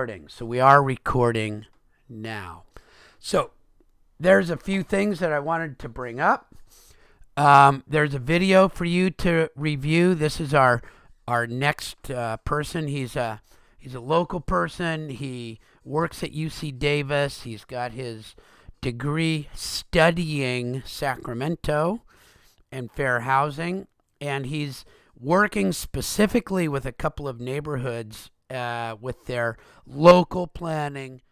recording. So we are recording now. So there's a few things that I wanted to bring up. There's a video for you to review. This is our next person. He's a local person. He works at UC Davis. He's got his degree studying Sacramento and fair housing, and he's working specifically with a couple of neighborhoods with their local planning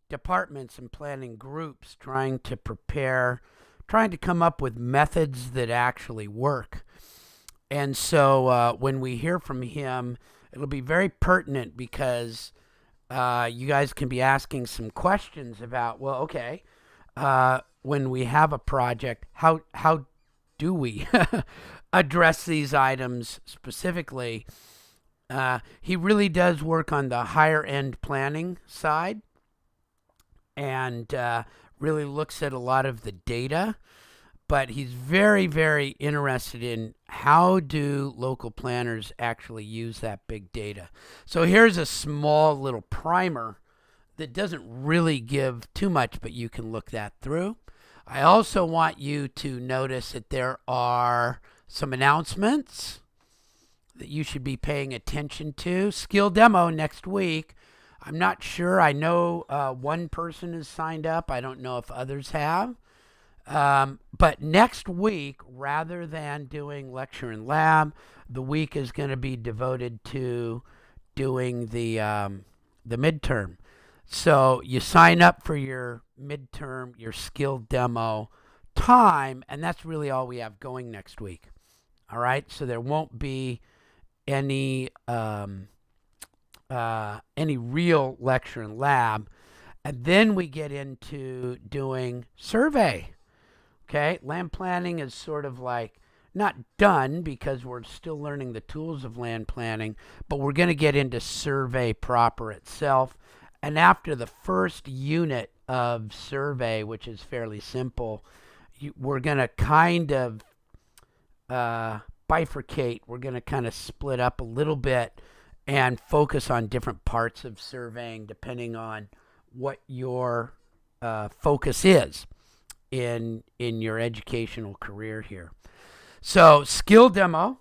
departments and planning groups, trying to come up with methods that actually work. And so when we hear from him, it'll be very pertinent because you guys can be asking some questions about, well, okay, when we have a project, how do we address these items specifically? He really does work on the higher end planning side and really looks at a lot of the data, but he's very, very interested in how do local planners actually use that big data. So here's a small little primer that doesn't really give too much, but you can look that through. I also want you to notice that there are some announcements that you should be paying attention to. Skill demo next week. I'm not sure. I know one person has signed up. I don't know if others have. But next week, rather than doing lecture and lab, the week is going to be devoted to doing the midterm. So you sign up for your midterm, your skill demo time, and that's really all we have going next week. All right, so there won't be any real lecture and lab, and then we get into doing survey. Okay, land planning is sort of like not done because we're still learning the tools of land planning, but we're going to get into survey proper itself. And after the first unit of survey, which is fairly simple, we're going to kind of bifurcate. We're going to kind of split up a little bit and focus on different parts of surveying depending on what your focus is in your educational career here. So skill demo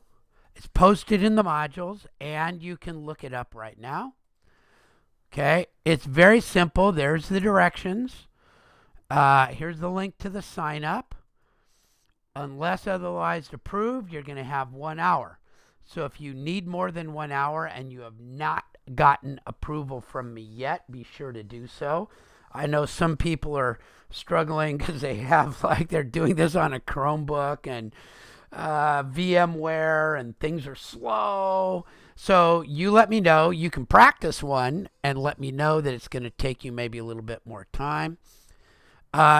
is posted in the modules, and you can look it up right now. Okay, it's very simple. There's the directions. Here's the link to the sign up. Unless otherwise approved, you're going to have 1 hour. So if you need more than 1 hour and you have not gotten approval from me yet, be sure to do so. I know some people are struggling because they have, like, they're doing this on a Chromebook and VMware, and things are slow. So you let me know. You can practice one and let me know that it's going to take you maybe a little bit more time.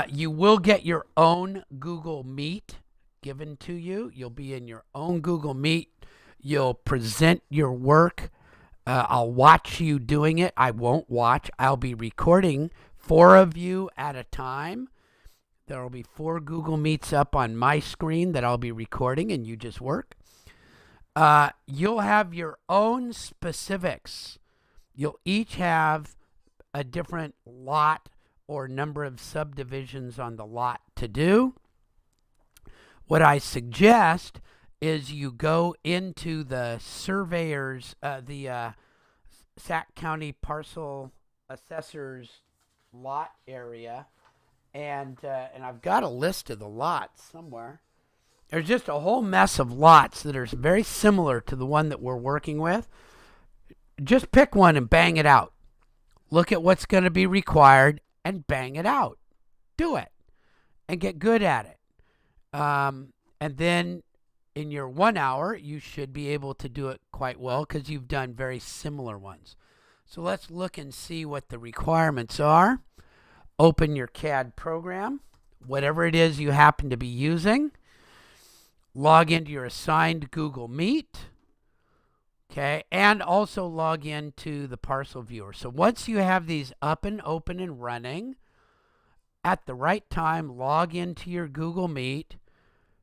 You will get your own Google Meet given to you. You'll be in your own Google Meet. You'll present your work. I'll watch you doing it. I won't watch. I'll be recording 4 of you at a time. There will be 4 Google Meets up on my screen that I'll be recording, and you just work. You'll have your own specifics. You'll each have a different lot or number of subdivisions on the lot to do. What I suggest is you go into the surveyors, the Sac County Parcel Assessors lot area, and I've got a list of the lots somewhere. There's just a whole mess of lots that are very similar to the one that we're working with. Just pick one and bang it out. Look at what's going to be required and bang it out. Do it and get good at it. And then in your 1 hour, you should be able to do it quite well because you've done very similar ones. So let's look and see what the requirements are. Open your CAD program, whatever it is you happen to be using. Log into your assigned Google Meet, okay, and also log into the parcel viewer. So once you have these up and open and running, at the right time, log into your Google Meet,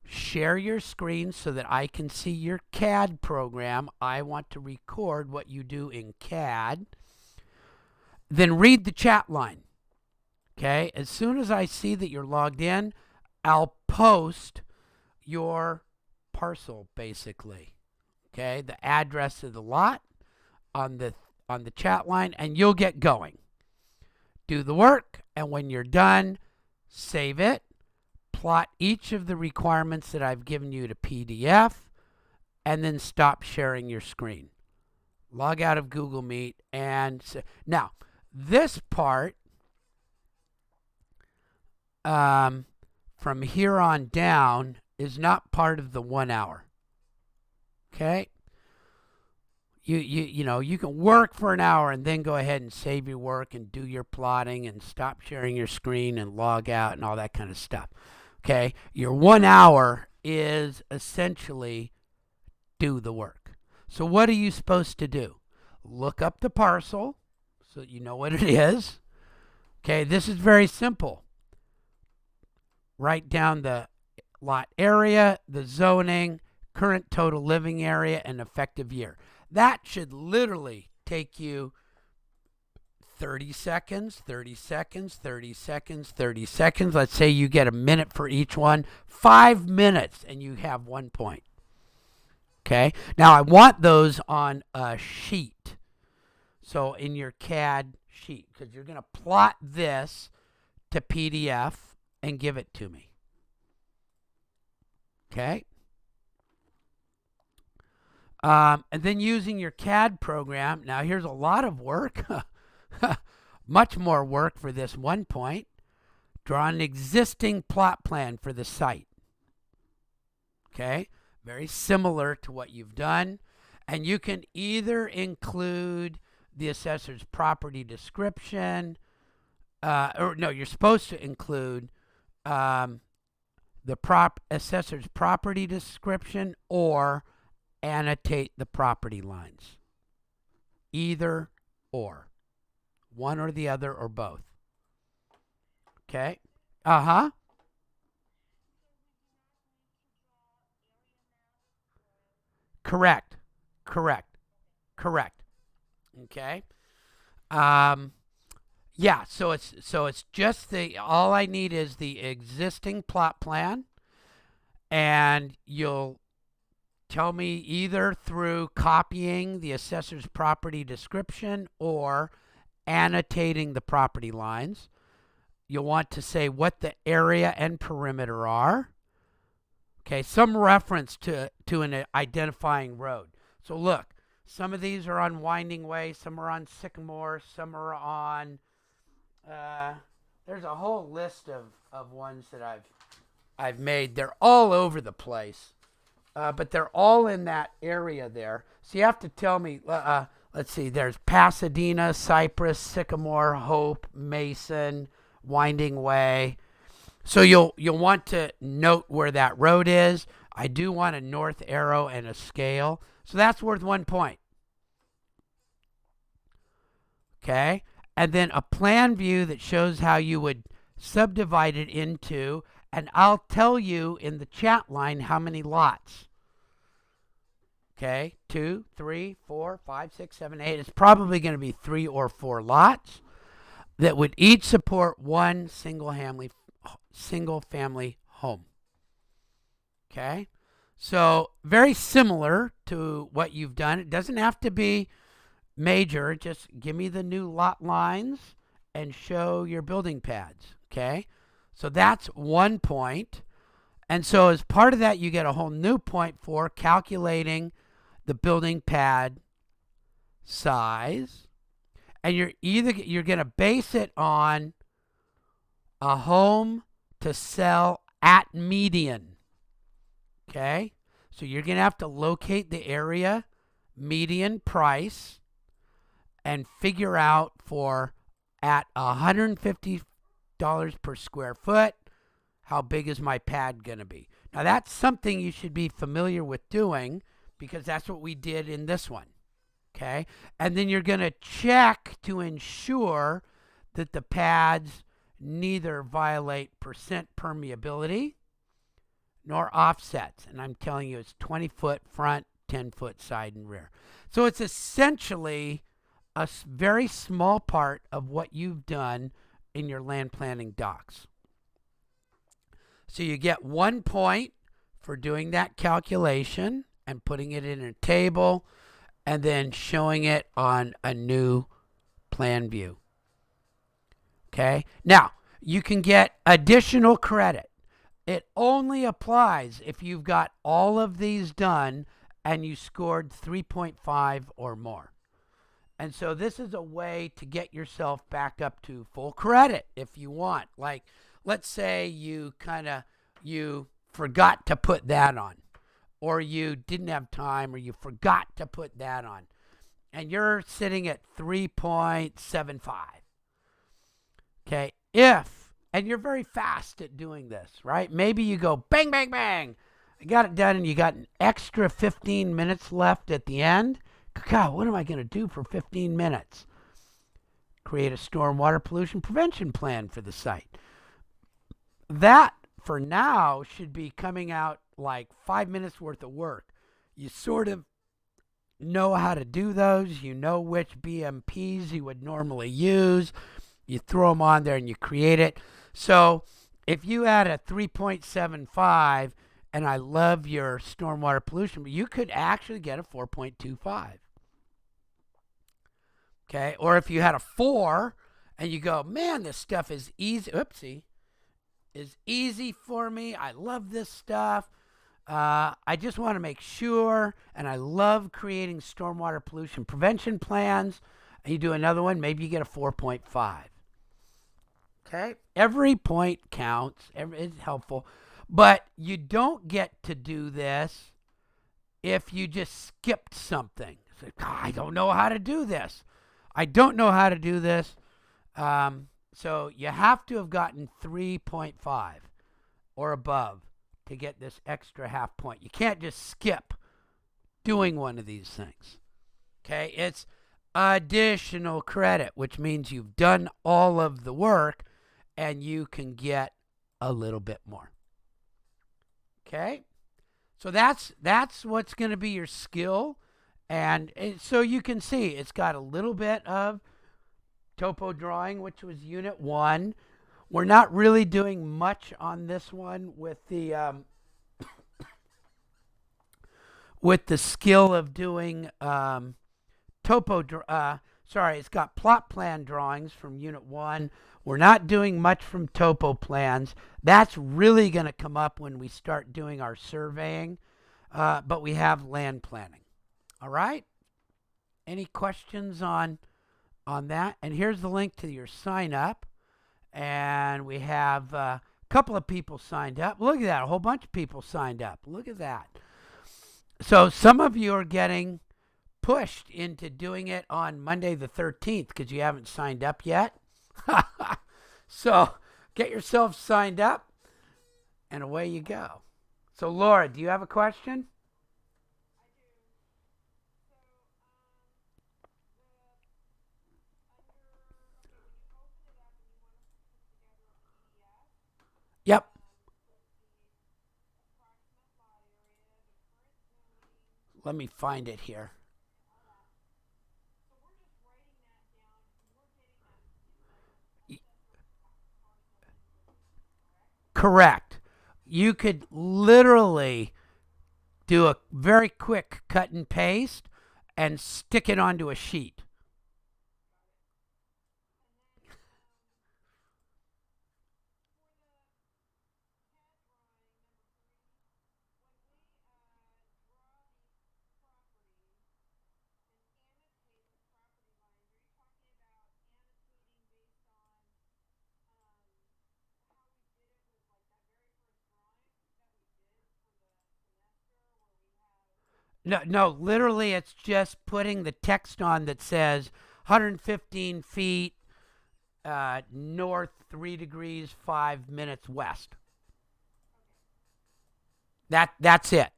share your screen so that I can see your CAD program. I want to record what you do in CAD. then read the chat line. Okay, as soon as I see that you're logged in, I'll post your parcel basically. Okay, the address of the lot on the chat line, and you'll get going. Do the work, and when you're done, save it, plot each of the requirements that I've given you to PDF, and then stop sharing your screen. Log out of Google Meet, and now this part, from here on down, is not part of the 1 hour. Okay? You know, you can work for an hour and then go ahead and save your work and do your plotting and stop sharing your screen and log out and all that kind of stuff. Okay? Your 1 hour is essentially do the work. So what are you supposed to do? Look up the parcel so that you know what it is. Okay, this is very simple. Write down the lot area, the zoning, current total living area, and effective year. That should literally take you 30 seconds, 30 seconds, 30 seconds, 30 seconds. Let's say you get a minute for each one. 5 minutes, and you have 1 point. Okay? Now, I want those on a sheet. So, in your CAD sheet, because you're going to plot this to PDF and give it to me. Okay? And then using your CAD program. Now, here's a lot of work. Much more work for this 1 point. Draw an existing plot plan for the site. Okay? Very similar to what you've done. And you can either include the assessor's property description, or no, you're supposed to include the assessor's property description or annotate the property lines. Either or. One or the other or both. Okay? Uh-huh. Correct. Okay? Yeah, so it's just all I need is the existing plot plan, and you'll tell me either through copying the assessor's property description or annotating the property lines. You'll want to say what the area and perimeter are. Okay, some reference to an identifying road. So look, some of these are on Winding Way, some are on Sycamore, some are on, there's a whole list of ones that I've made. They're all over the place, but they're all in that area there. So you have to tell me, let's see, there's Pasadena, Cypress, Sycamore, Hope, Mason, Winding Way. So you'll want to note where that road is. I do want a north arrow and a scale. So that's worth 1 point. Okay? And then a plan view that shows how you would subdivide it into, and I'll tell you in the chat line how many lots. Okay? 2, 3, 4, 5, 6, 7, 8. It's probably going to be 3 or 4 lots that would each support one single family home. Okay? So very similar to what you've done. It doesn't have to be major. Just give me the new lot lines and show your building pads. Okay? So that's 1 point. And so as part of that, you get a whole new point for calculating the building pad size. And you're going to base it on a home to sell at median. Okay? So you're going to have to locate the area median price and figure out for at $150 per square foot, how big is my pad going to be? Now that's something you should be familiar with doing because that's what we did in this one. Okay? And then you're going to check to ensure that the pads neither violate percent permeability nor offsets. And I'm telling you, it's 20-foot front, 10-foot side and rear. So it's essentially a very small part of what you've done in your land planning docs. So you get 1 point for doing that calculation and putting it in a table and then showing it on a new plan view. Okay, now you can get additional credit. It only applies if you've got all of these done and you scored 3.5 or more. And so this is a way to get yourself back up to full credit if you want. Like, let's say you forgot to put that on, or you didn't have time, or you forgot to put that on, and you're sitting at 3.75. Okay, and you're very fast at doing this, right? Maybe you go bang, bang, bang. I got it done, and you got an extra 15 minutes left at the end. God, what am I going to do for 15 minutes? Create a stormwater pollution prevention plan for the site. That, for now, should be coming out like 5 minutes worth of work. You sort of know how to do those. You know which BMPs you would normally use. You throw them on there and you create it. So if you had a 3.75, and I love your stormwater pollution, but you could actually get a 4.25. Okay, or if you had a 4 and you go, man, this stuff is easy. Oopsie. Is easy for me. I love this stuff. I just want to make sure, and I love creating stormwater pollution prevention plans. And you do another one, maybe you get a 4.5. Okay, every point counts. It's helpful, but you don't get to do this if you just skipped something. It's like, I don't know how to do this. I don't know how to do this. So you have to have gotten 3.5 or above to get this extra half point. You can't just skip doing one of these things. Okay, it's additional credit, which means you've done all of the work and you can get a little bit more. Okay, so that's what's going to be your skill. And so you can see it's got a little bit of topo drawing, which was unit 1. We're not really doing much on this one with the skill of doing it's got plot plan drawings from unit 1. We're not doing much from topo plans. That's really going to come up when we start doing our surveying, but we have land planning. All right? Any questions on that? And here's the link to your sign up. And we have a couple of people signed up. Look at that. A whole bunch of people signed up. Look at that. So some of you are getting pushed into doing it on Monday the 13th because you haven't signed up yet. So get yourself signed up and away you go. So Laura, do you have a question? Yep. Let me find it here. Correct. You could literally do a very quick cut and paste and stick it onto a sheet. No, literally it's just putting the text on that says 115 feet north, 3 degrees, 5 minutes west. That's it.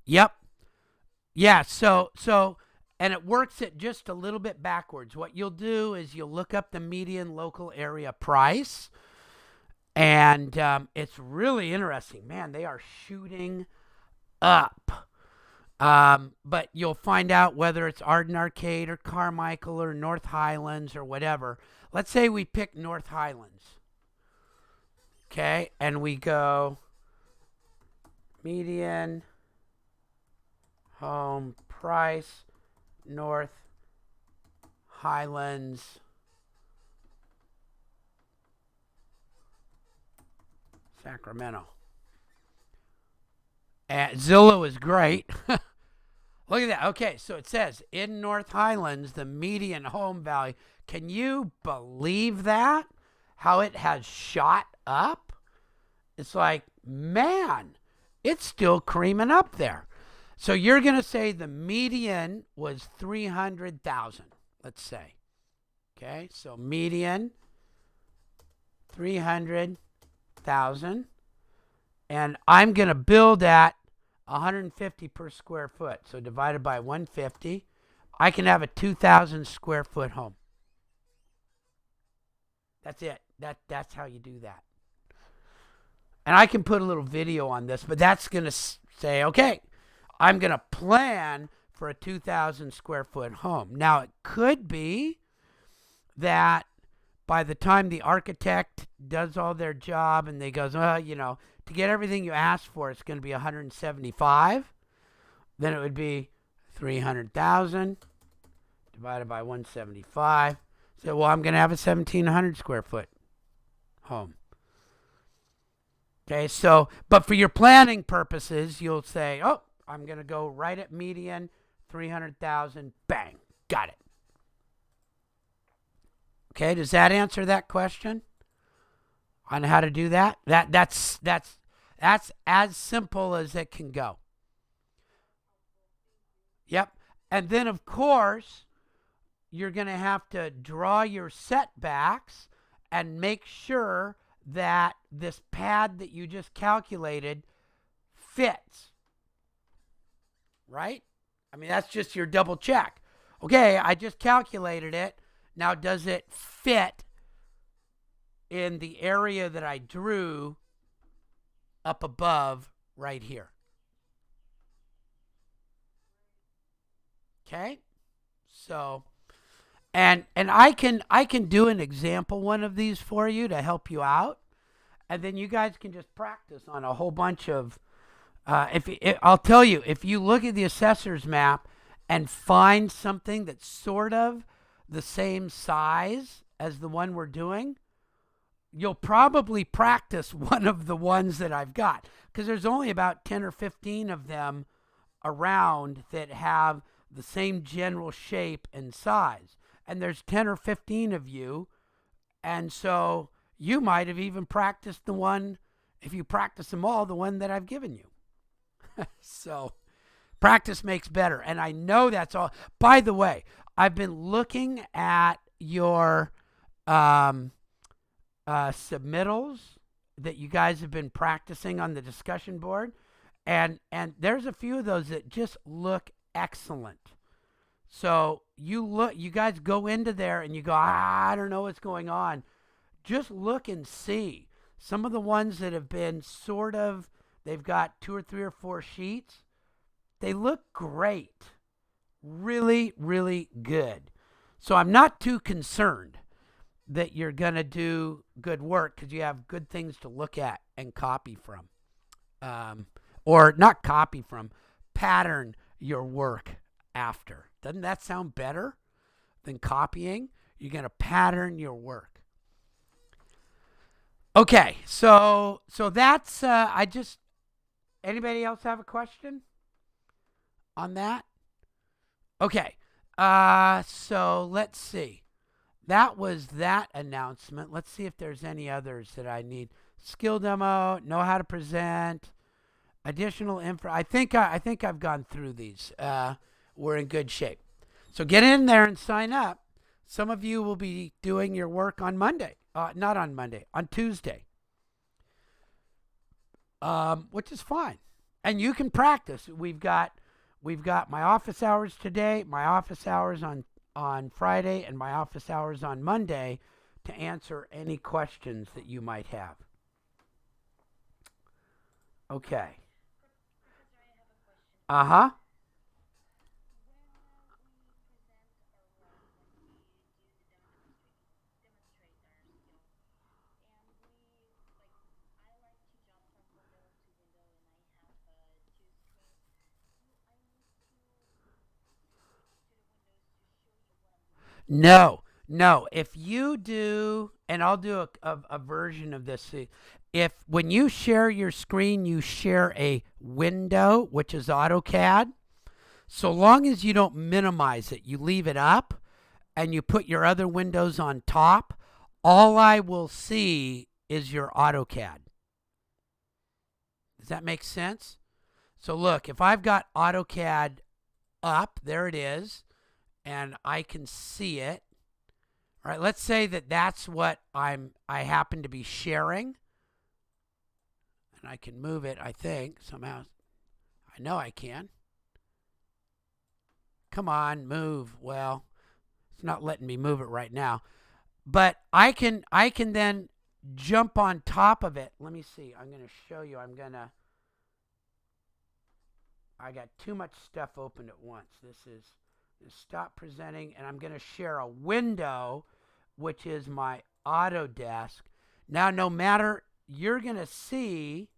Yep. Yeah. And it works it just a little bit backwards. What you'll do is you'll look up the median local area price, and it's really interesting. Man, they are shooting up. But you'll find out whether it's Arden Arcade or Carmichael or North Highlands or whatever. Let's say we pick North Highlands. Okay, and we go median home price, North Highlands, Sacramento. And Zillow is great. Look at that. Okay, so it says in North Highlands, the median home value. Can you believe that? How it has shot up? It's like, man, it's still creaming up there. So you're going to say the median was 300,000, let's say. Okay, so median 300,000. And I'm going to build at 150 per square foot. So divided by 150, I can have a 2,000 square foot home. That's it. That's how you do that. And I can put a little video on this, but that's going to say, okay, I'm going to plan for a 2,000 square foot home. Now, it could be that by the time the architect does all their job and they goes, well, you know, to get everything you asked for, it's going to be 175. Then it would be 300,000 divided by 175. So, well, I'm going to have a 1,700 square foot home. Okay, so, but for your planning purposes, you'll say, oh, I'm going to go right at median, 300,000, bang, got it. Okay, does that answer that question on how to do that? That's as simple as it can go. Yep. And then, of course, you're going to have to draw your setbacks and make sure that this pad that you just calculated fits. Right? I mean, that's just your double check. Okay, I just calculated it. Now, does it fit in the area that I drew up above right here? Okay? So, and I can do an example one of these for you to help you out. And then you guys can just practice on a whole bunch of I'll tell you, if you look at the assessor's map and find something that's sort of the same size as the one we're doing, you'll probably practice one of the ones that I've got, because there's only about 10 or 15 of them around that have the same general shape and size. And there's 10 or 15 of you, and so you might have even practiced the one, if you practice them all, the one that I've given you. So practice makes better. And I know that's all. By the way, I've been looking at your submittals that you guys have been practicing on the discussion board. And there's a few of those that just look excellent. So you guys go into there and you go, I don't know what's going on. Just look and see. Some of the ones that have been sort of, they've got 2 or 3 or 4 sheets. They look great. Really, really good. So I'm not too concerned that you're going to do good work because you have good things to look at and copy from. Or not copy from, pattern your work after. Doesn't that sound better than copying? You're going to pattern your work. Okay, so that's, anybody else have a question on that? Okay, so let's see. That was that announcement. Let's see if there's any others that I need. Skill demo, know how to present, additional info. I think I've gone through these. We're in good shape. So get in there and sign up. Some of you will be doing your work on Monday. Not on Monday, on Tuesday. Which is fine. And you can practice. We've got my office hours today, my office hours on Friday, and my office hours on Monday to answer any questions that you might have. Okay. Uh-huh. No, no. If you do, and I'll do a version of this. If when you share your screen, you share a window, which is AutoCAD, so long as you don't minimize it, you leave it up and you put your other windows on top, all I will see is your AutoCAD. Does that make sense? So look, if I've got AutoCAD up, there it is, and I can see it. All right, let's say that that's what I happen to be sharing. And I can move it, I think, somehow. I know I can. Come on, move. Well, it's not letting me move it right now. But I can then jump on top of it. Let me see. I'm going to show you. I got too much stuff open at once. This is stop presenting, and I'm going to share a window, which is my Autodesk. Now, no matter, you're going to see,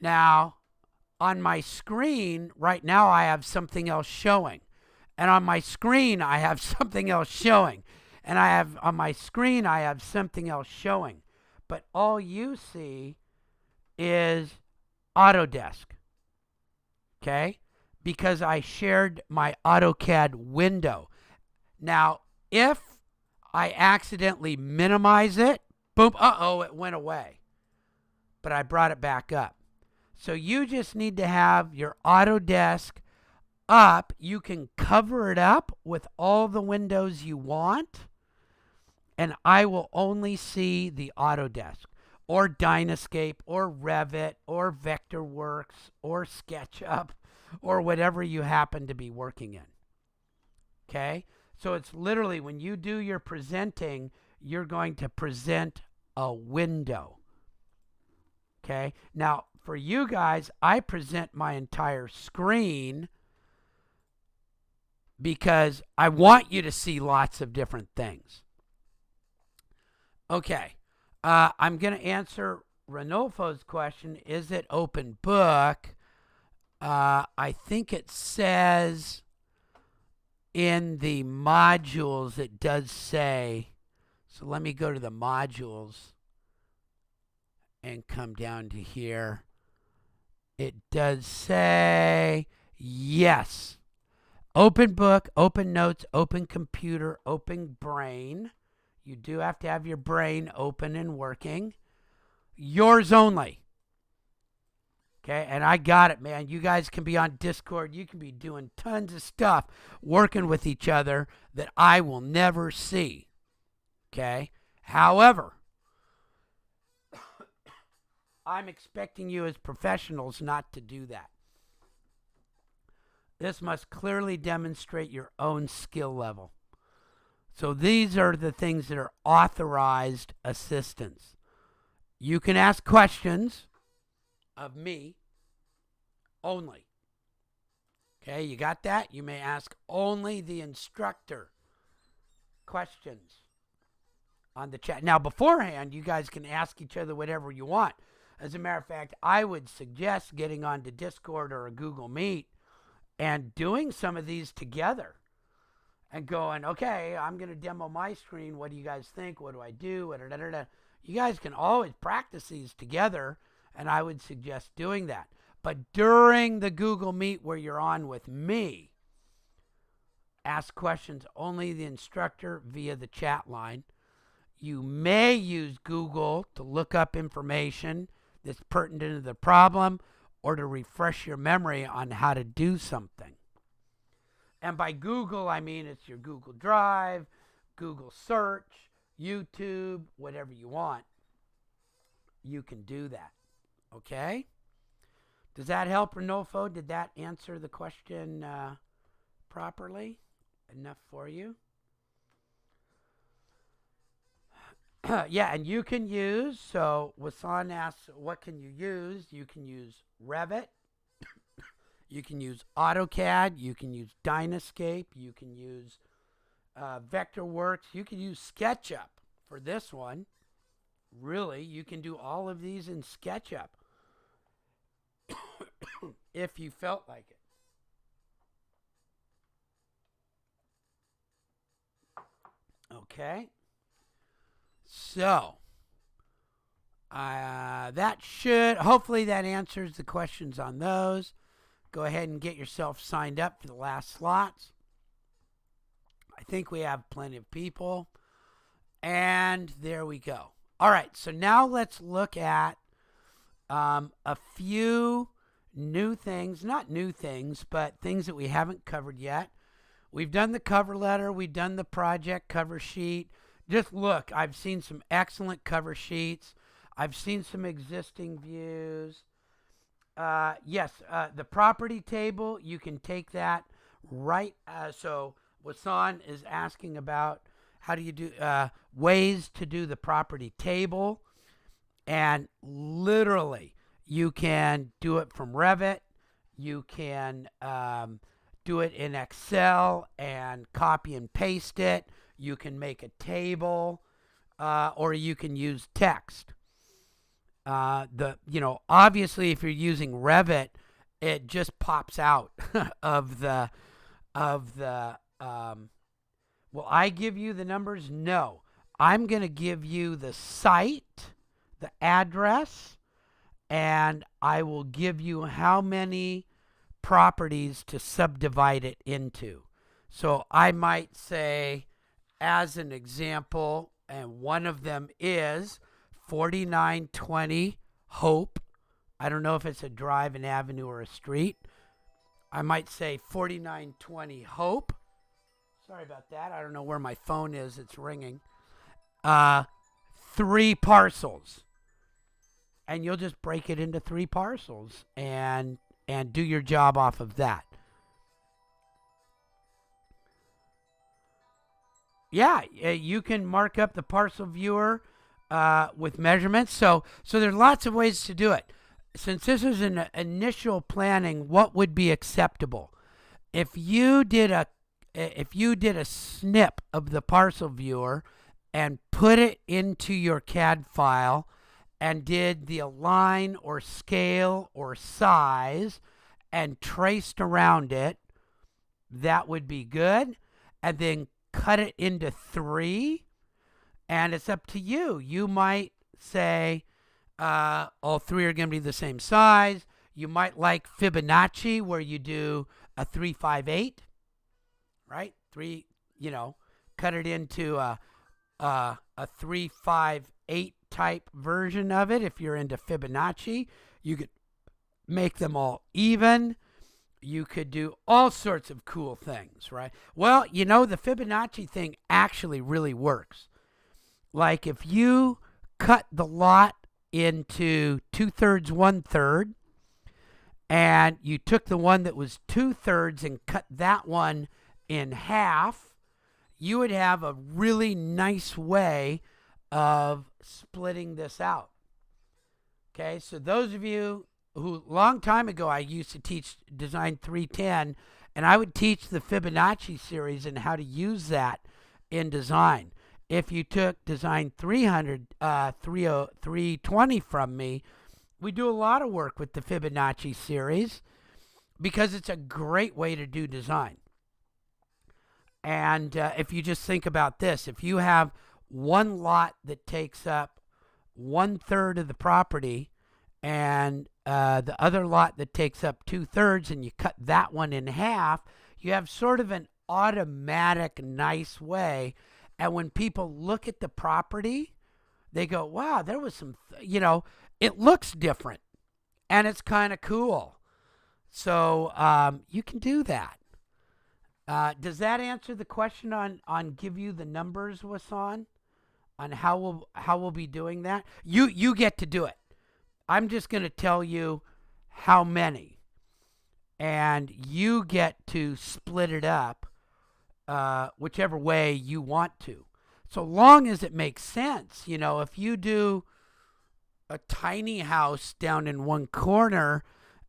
now, on my screen, right now I have something else showing. And on my screen, I have something else showing. And on my screen, I have something else showing. But all you see is Autodesk. Okay? Because I shared my AutoCAD window. Now, if I accidentally minimize it, boom, it went away. But I brought it back up. So you just need to have your Autodesk up. You can cover it up with all the windows you want, and I will only see the Autodesk or Dynascape or Revit or Vectorworks or SketchUp or whatever you happen to be working in. Okay? So it's literally when you do your presenting, you're going to present a window. Okay? Now, for you guys, I present my entire screen because I want you to see lots of different things. Okay. I'm going to answer Ranulfo's question. Is it open book? I think it says in the modules, it does say. So let me go to the modules and come down to here. It does say yes. Open book, open notes, open computer, open brain. You do have to have your brain open and working. Yours only. Okay, and I got it, man. You guys can be on Discord. You can be doing tons of stuff, working with each other that I will never see. Okay? However, I'm expecting you as professionals not to do that. This must clearly demonstrate your own skill level. So these are the things that are authorized assistance. You can ask questions of me only. Okay, you got that? You may ask only the instructor questions on the chat. Now, beforehand, you guys can ask each other whatever you want. As a matter of fact, I would suggest getting onto Discord or a Google Meet and doing some of these together and going, okay, I'm going to demo my screen. What do you guys think? What do I do? You guys can always practice these together, and I would suggest doing that. But during the Google Meet where you're on with me, ask questions only the instructor via the chat line. You may use Google to look up information that's pertinent to the problem or to refresh your memory on how to do something. And by Google, I mean it's your Google Drive, Google Search, YouTube, whatever you want. You can do that. Okay? Does that help, Renolfo? Did that answer the question properly? Enough for you? Yeah, and you can use, so Wasan asks, what can you use? You can use Revit. You can use AutoCAD. You can use Dynascape. You can use Vectorworks. You can use SketchUp for this one. Really, you can do all of these in SketchUp if you felt like it. Okay. So, that should, hopefully that answers the questions on those. Go ahead and get yourself signed up for the last slots. I think we have plenty of people. And there we go. All right, so now let's look at a few new things, not new things, but things that we haven't covered yet. We've done the cover letter. We've done the project cover sheet. Just look, I've seen some excellent cover sheets. I've seen some existing views. Yes, the property table, you can take that right. So Wasan is asking about how do you do ways to do the property table. And literally, you can do it from Revit. You can do it in Excel and copy and paste it. You can make a table, or you can use text. Obviously, if you're using Revit, it just pops out of the. Will I give you the numbers? No, I'm going to give you the site, the address, and I will give you how many properties to subdivide it into. So I might say, as an example, and one of them is 4920 Hope. I don't know if it's a drive, an avenue, or a street. I might say 4920 Hope. Sorry about that. I don't know where my phone is. It's ringing. 3 parcels. And you'll just break it into 3 parcels and do your job off of that. Yeah, you can mark up the parcel viewer with measurements. So there's lots of ways to do it. Since this is an initial planning, what would be acceptable? If you did a snip of the parcel viewer and put it into your CAD file and did the align or scale or size and traced around it, that would be good. And then cut it into 3, and it's up to you. You might say all 3 are going to be the same size. You might like Fibonacci, where you do a 358, right? 3, cut it into a 358 type version of it. If you're into Fibonacci, you could make them all even. You could do all sorts of cool things, right? Well, the Fibonacci thing actually really works. Like if you cut the lot into 2/3, 1/3, and you took the one that was 2/3 and cut that one in half, you would have a really nice way of splitting this out. Okay, so those of you who, long time ago, I used to teach Design 310, and I would teach the Fibonacci series and how to use that in design. If you took Design 320 from me, we do a lot of work with the Fibonacci series because it's a great way to do design. And if you just think about this, if you have one lot that takes up 1/3 of the property and the other lot that takes up 2/3, and you cut that one in half, you have sort of an automatic nice way. And when people look at the property, they go, wow, there was some, it looks different and it's kind of cool. So you can do that. Does that answer the question on give you the numbers, Wasan, on how we'll be doing that? You get to do it. I'm just going to tell you how many, and you get to split it up whichever way you want to. So long as it makes sense. If you do a tiny house down in one corner,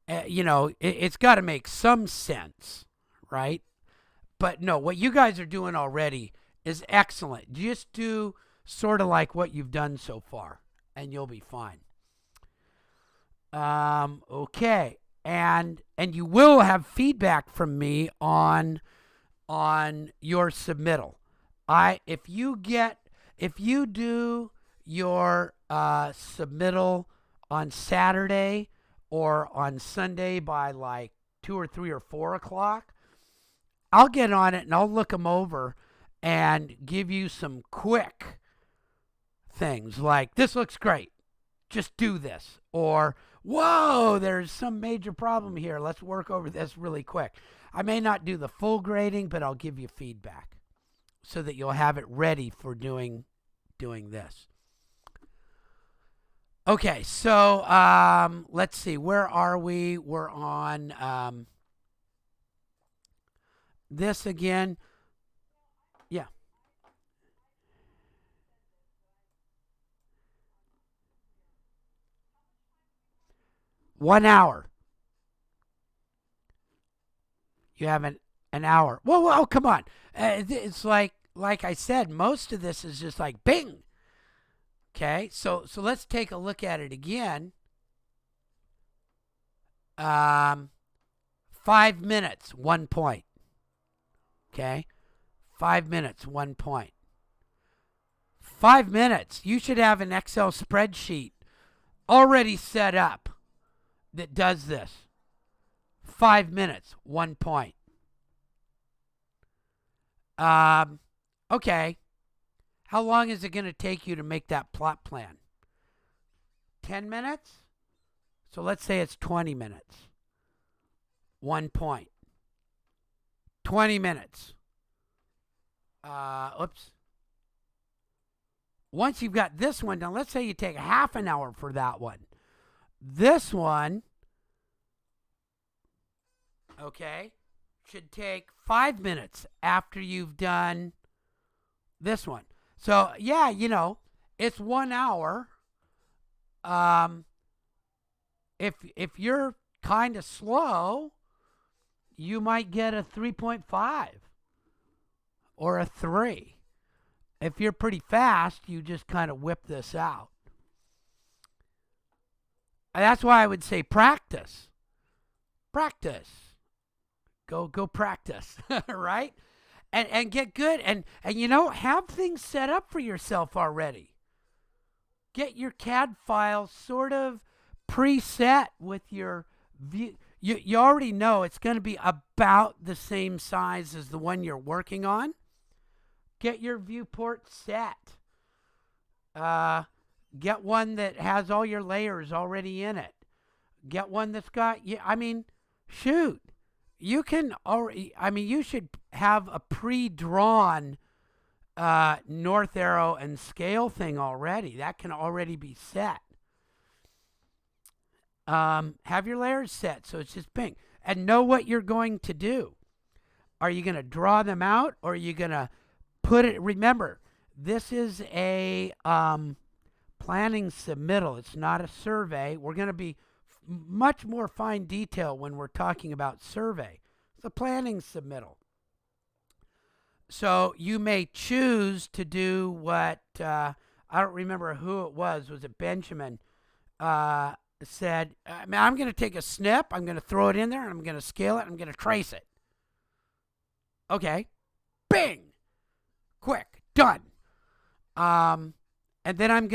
it's got to make some sense, right? But no, what you guys are doing already is excellent. Just do sort of like what you've done so far, and you'll be fine. Okay, and you will have feedback from me on your submittal. If you do your submittal on Saturday or on Sunday by like 2 or 3 or 4 o'clock, I'll get on it and I'll look them over and give you some quick things like, this looks great, just do this, or whoa, there's some major problem here, let's work over this really quick. I may not do the full grading, but I'll give you feedback so that you'll have it ready for doing this. Okay, so let's see, where are we? We're on this again. Yeah. One hour. You have an hour. Whoa, come on. It's like I said, most of this is just like bing. Okay, so let's take a look at it again. 5 minutes, 1 point. Okay, 5 minutes, 1 point. 5 minutes. You should have an Excel spreadsheet already set up that does this. 5 minutes, 1 point. Okay. How long is it going to take you to make that plot plan? 10 minutes? So let's say it's 20 minutes. 1 point. 20 minutes. Oops. Once you've got this one done, let's say you take half an hour for that one. This one, okay, should take 5 minutes after you've done this one. So, yeah, it's 1 hour. If you're kind of slow, you might get a 3.5 or a 3. If you're pretty fast, you just kind of whip this out. And that's why I would say practice. Practice. Go practice, right? And get good. And have things set up for yourself already. Get your CAD file sort of preset with your view. You already know it's going to be about the same size as the one you're working on. Get your viewport set. Get one that has all your layers already in it. Get one that's got, shoot. You can already, you should have a pre-drawn north arrow and scale thing already. That can already be set. Have your layers set so it's just bing. And know what you're going to do. Are you going to draw them out, or are you going to put it? Remember, this is a planning submittal. It's not a survey. We're going to be much more fine detail when we're talking about survey. It's a planning submittal. So you may choose to do what, I don't remember who it was. Was it Benjamin? Said, I'm going to take a snip, I'm going to throw it in there, and I'm going to scale it, I'm going to trace it. Okay. Bing! Quick. Done. And then I'm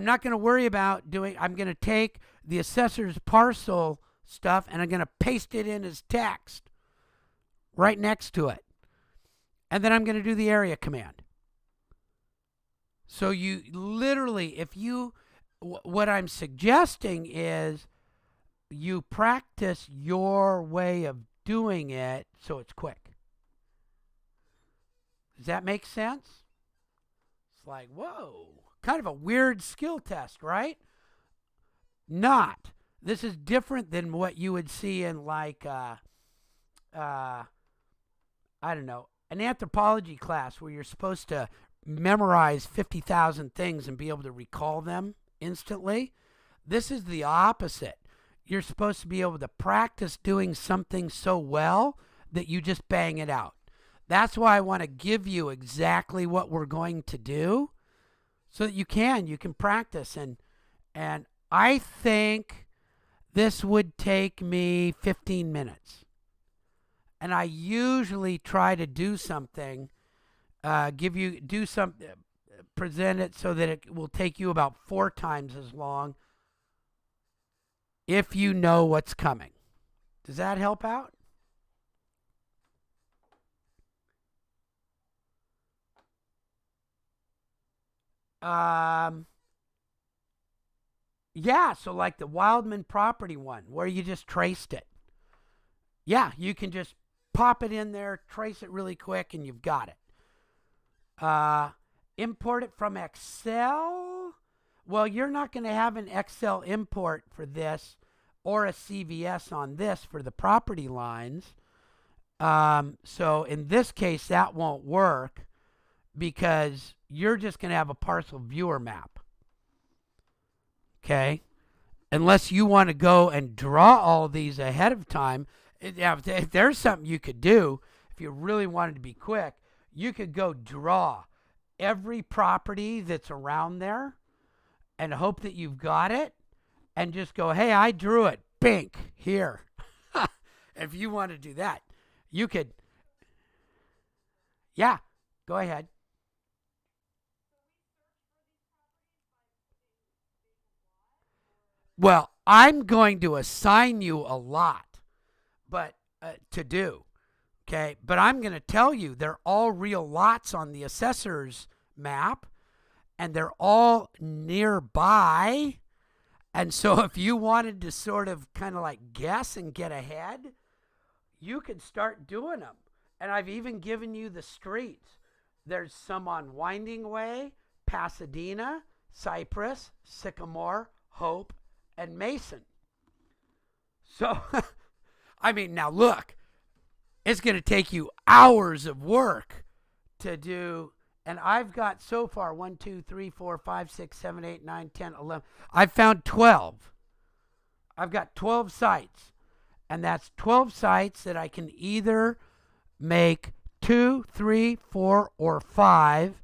not going to worry about I'm going to take the assessor's parcel stuff and I'm going to paste it in as text right next to it. And then I'm going to do the area command. So you literally, what I'm suggesting is you practice your way of doing it so it's quick. Does that make sense? It's like, whoa, kind of a weird skill test, right? not. This is different than what you would see in like, I don't know, an anthropology class where you're supposed to memorize 50,000 things and be able to recall them instantly. This is the opposite. You're supposed to be able to practice doing something so well that you just bang it out. That's why I want to give you exactly what we're going to do so that you can practice. And I think this would take me 15 minutes. And I usually try to do something, present it so that it will take you about 4 times as long if you know what's coming. Does that help out? Yeah, so like the Wildman property one where you just traced it. Yeah, you can just pop it in there, trace it really quick, and you've got it. Import it from Excel. Well, you're not going to have an Excel import for this or a CVS on this for the property lines. So in this case, that won't work because you're just going to have a parcel viewer map. Okay? Unless you want to go and draw all these ahead of time. If there's something you could do, if you really wanted to be quick, you could go draw every property that's around there and hope that you've got it and just go, hey, I drew it. Bink, here. If you want to do that, you could. Yeah, go ahead. Well, I'm going to assign you a lot, but to do. Okay, but I'm going to tell you they're all real lots on the assessor's map, and they're all nearby. And so if you wanted to sort of kind of like guess and get ahead, you could start doing them. And I've even given you the streets. There's some on Winding Way, Pasadena, Cypress, Sycamore, Hope, and Mason. So, I mean, now look, it's going to take you hours of work to do. And I've got so far 1, 2, 3, 4, 5, 6, 7, 8, 9, 10, 11. I've found 12. I've got 12 sites. And that's 12 sites that I can either make 2, 3, 4, or 5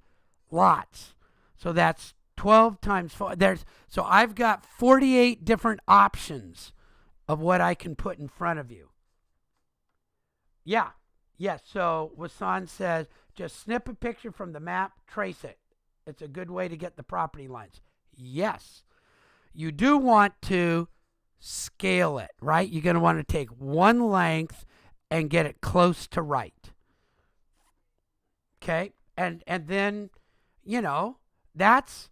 lots. So that's 12 times 4. So I've got 48 different options of what I can put in front of you. Yeah. Yes. So Wasan says, just snip a picture from the map, trace it. It's a good way to get the property lines. Yes. You do want to scale it, right? You're going to want to take one length and get it close to right. Okay? And then, you know, that's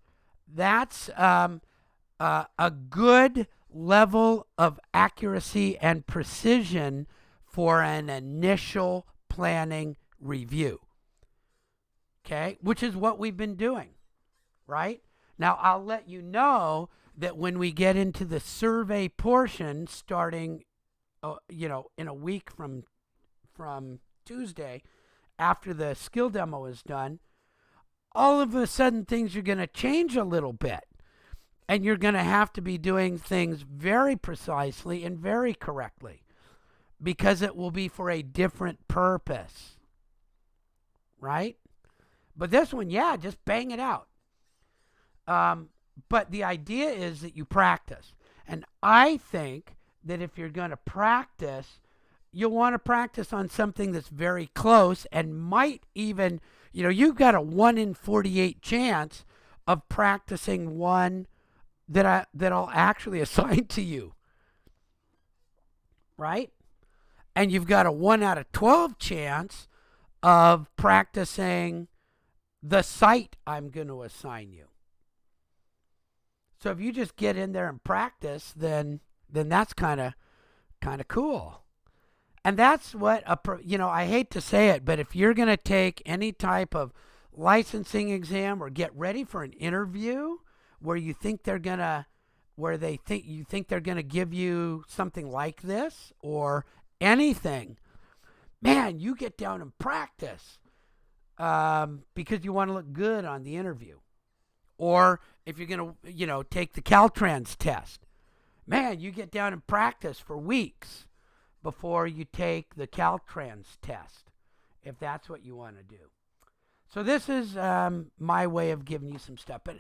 a good level of accuracy and precision for an initial planning review. Okay? Which is what we've been doing, right? Now, I'll let you know that when we get into the survey portion starting, in a week from Tuesday, after the skill demo is done, all of a sudden things are going to change a little bit. And you're going to have to be doing things very precisely and very correctly because it will be for a different purpose, right? But this one, yeah, just bang it out. But the idea is that you practice. And I think that if you're going to practice, you'll want to practice on something that's very close and might even, you've got a 1 in 48 chance of practicing one that I'll actually assign to you, right? And you've got a 1 out of 12 chance of practicing the site I'm going to assign you. So if you just get in there and practice, then that's kind of cool. And that's what I hate to say it, but if you're going to take any type of licensing exam or get ready for an interview where you think they're going to where you think they're going to give you something like this or anything, man, you get down and practice because you want to look good on the interview. Or if you're going to, take the Caltrans test, man, you get down and practice for weeks before you take the Caltrans test, if that's what you want to do. So this is my way of giving you some stuff. But,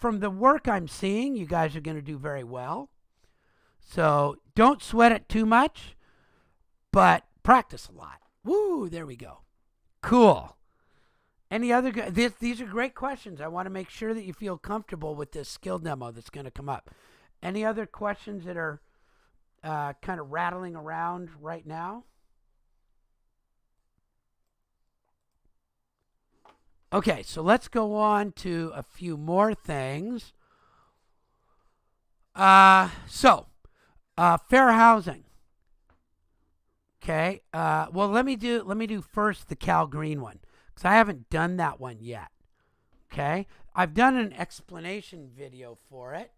from the work I'm seeing, you guys are going to do very well. So don't sweat it too much, but practice a lot. Woo, there we go. Cool. Any other, these are great questions. I want to make sure that you feel comfortable with this skill demo that's going to come up. Any other questions that are kind of rattling around right now? Okay, so let's go on to a few more things. Fair housing. Okay. Well, let me do first the CalGreen one, because I haven't done that one yet. Okay. I've done an explanation video for it,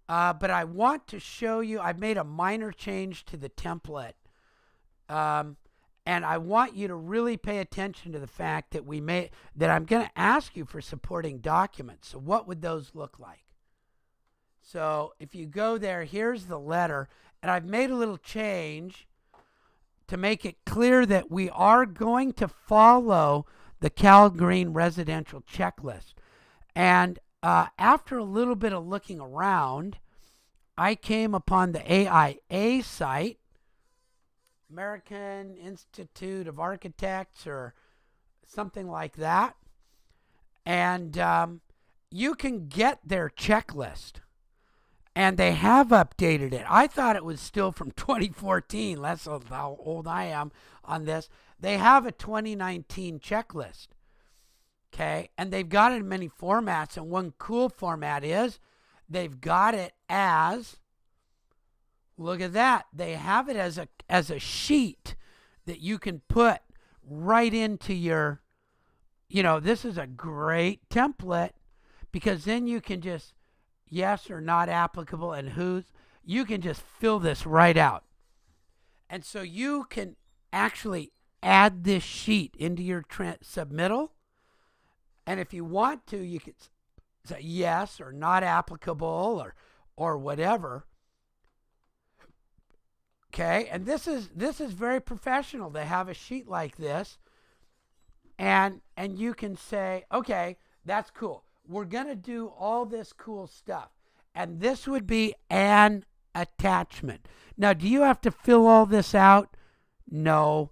but I want to show you. I've made a minor change to the template, and I want you to really pay attention to the fact that I'm going to ask you for supporting documents. So what would those look like? So if you go there, here's the letter, and I've made a little change to make it clear that we are going to follow the CalGreen residential checklist. And after a little bit of looking around, I came upon the AIA site, American Institute of Architects or something like that. And you can get their checklist. And they have updated it. I thought it was still from 2014. That's how old I am on this. They have a 2019 checklist. Okay. And they've got it in many formats. And one cool format is they've got it as, look at that. They have it as a sheet that you can put right into your, this is a great template, because then you can just, yes or not applicable, and you can just fill this right out. And so you can actually add this sheet into your submittal. And if you want to, you can say yes or not applicable or whatever. Okay, and this is very professional to have a sheet like this. And you can say, okay, that's cool. We're going to do all this cool stuff. And this would be an attachment. Now, do you have to fill all this out? No.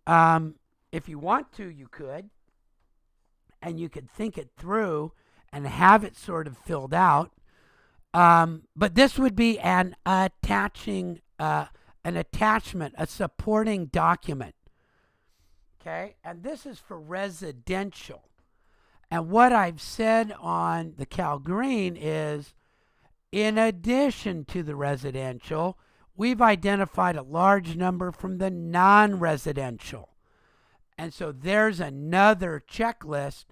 If you want to, you could. And you could think it through and have it sort of filled out. But this would be an attachment, a supporting document. Okay? And this is for residential. And what I've said on the CalGreen is, in addition to the residential, we've identified a large number from the non-residential. And so there's another checklist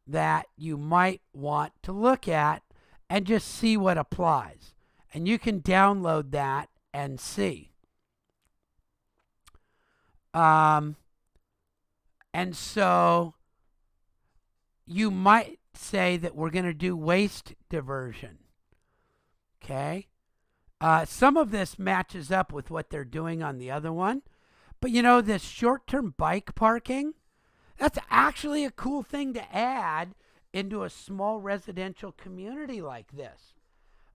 that you might want to look at and just see what applies. And you can download that and see. And so you might say that we're going to do waste diversion. Okay. Some of this matches up with what they're doing on the other one. But this short-term bike parking, that's actually a cool thing to add into a small residential community like this.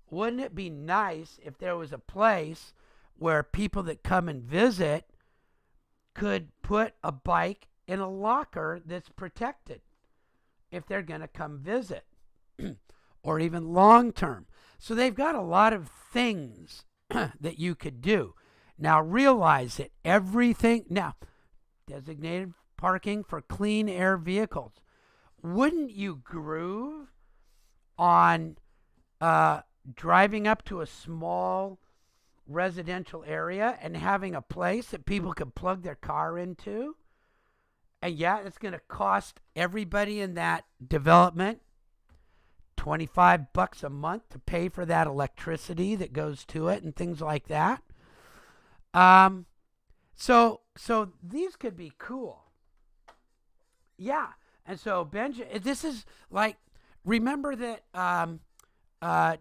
Wouldn't it be nice if there was a place where people that come and visit could put a bike in a locker that's protected if they're going to come visit, or even long-term. So they've got a lot of things that you could do. Now realize that designated parking for clean air vehicles. Wouldn't you groove on driving up to a small residential area and having a place that people could plug their car into? And yeah, it's going to cost everybody in that development $25 a month to pay for that electricity that goes to it and things like that. So these could be cool. Yeah. And so this is like, remember that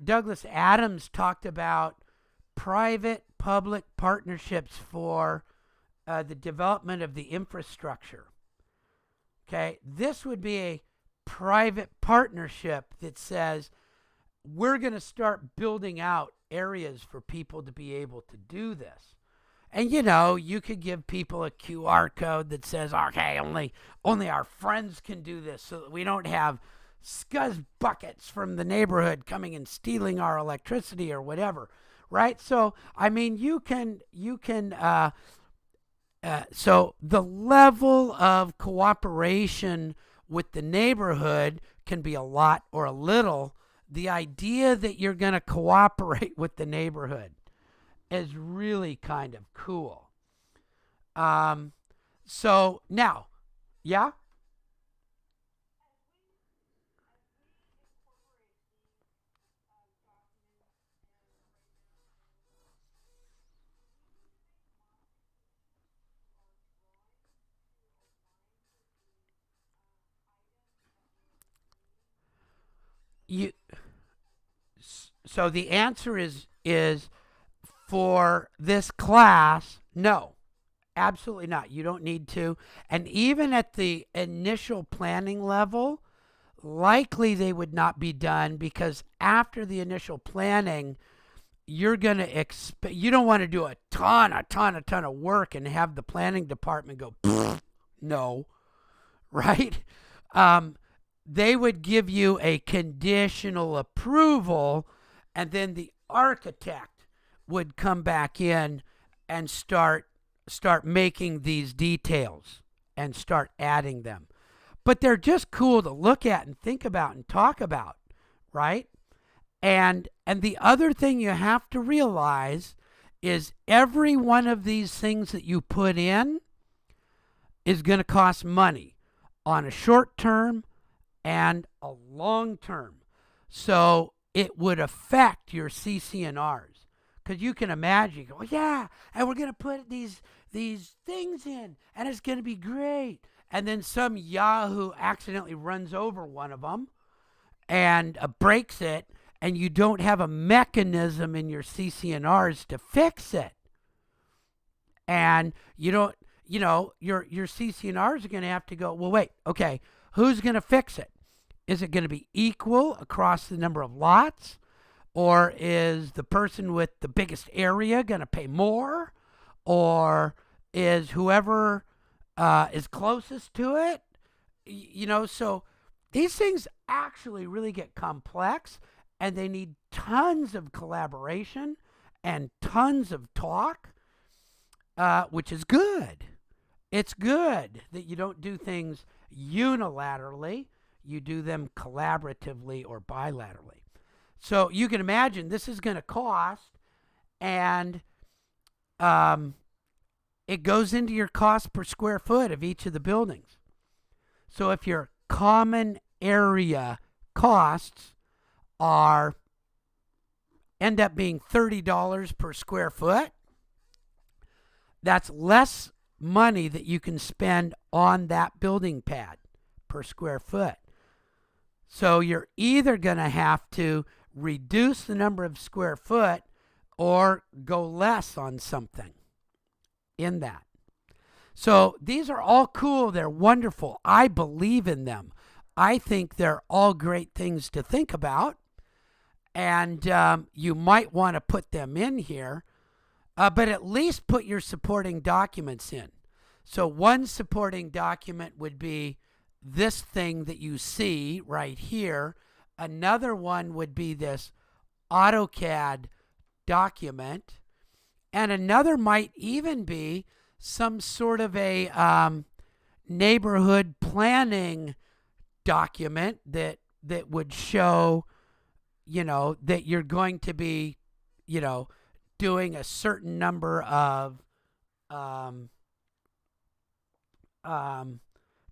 Douglas Adams talked about private-public partnerships for the development of the infrastructure. Okay, this would be a private partnership that says we're going to start building out areas for people to be able to do this. And you could give people a QR code that says, okay, only our friends can do this, so that we don't have scuzz buckets from the neighborhood coming and stealing our electricity or whatever, right? So I mean, you can so the level of cooperation with the neighborhood can be a lot or a little. The idea that you're going to cooperate with the neighborhood is really kind of cool. So now, yeah? You so the answer is for this class, no. Absolutely not. You don't need to. And even at the initial planning level, likely they would not be done, because after the initial planning, you're going to you don't want to do a ton of work and have the planning department go, no, right? They would give you a conditional approval, and then the architect would come back in and start making these details and start adding them. But they're just cool to look at and think about and talk about, right? And the other thing you have to realize is every one of these things that you put in is going to cost money on a short term and a long term. So it would affect your CC&Rs. Because you can imagine, oh yeah, and we're going to put these things in, and it's going to be great. And then some yahoo accidentally runs over one of them and breaks it, and you don't have a mechanism in your CC&Rs to fix it. And you don't, your CC&Rs are going to have to go, well, wait, okay, who's going to fix it? Is it going to be equal across the number of lots? Or is the person with the biggest area going to pay more? Or is whoever is closest to it? So these things actually really get complex, and they need tons of collaboration and tons of talk, which is good. It's good that you don't do things unilaterally. You do them collaboratively or bilaterally. So you can imagine this is going to cost, and it goes into your cost per square foot of each of the buildings. So if your common area costs end up being $30 per square foot, that's less money that you can spend on that building pad per square foot. So you're either going to have to reduce the number of square foot or go less on something in that. So these are all cool. They're wonderful. I believe in them. I think they're all great things to think about. And you might want to put them in here, but at least put your supporting documents in. So one supporting document would be this thing that you see right here. Another one would be this AutoCAD document. And another might even be some sort of a neighborhood planning document that would show, that you're going to be, doing a certain number of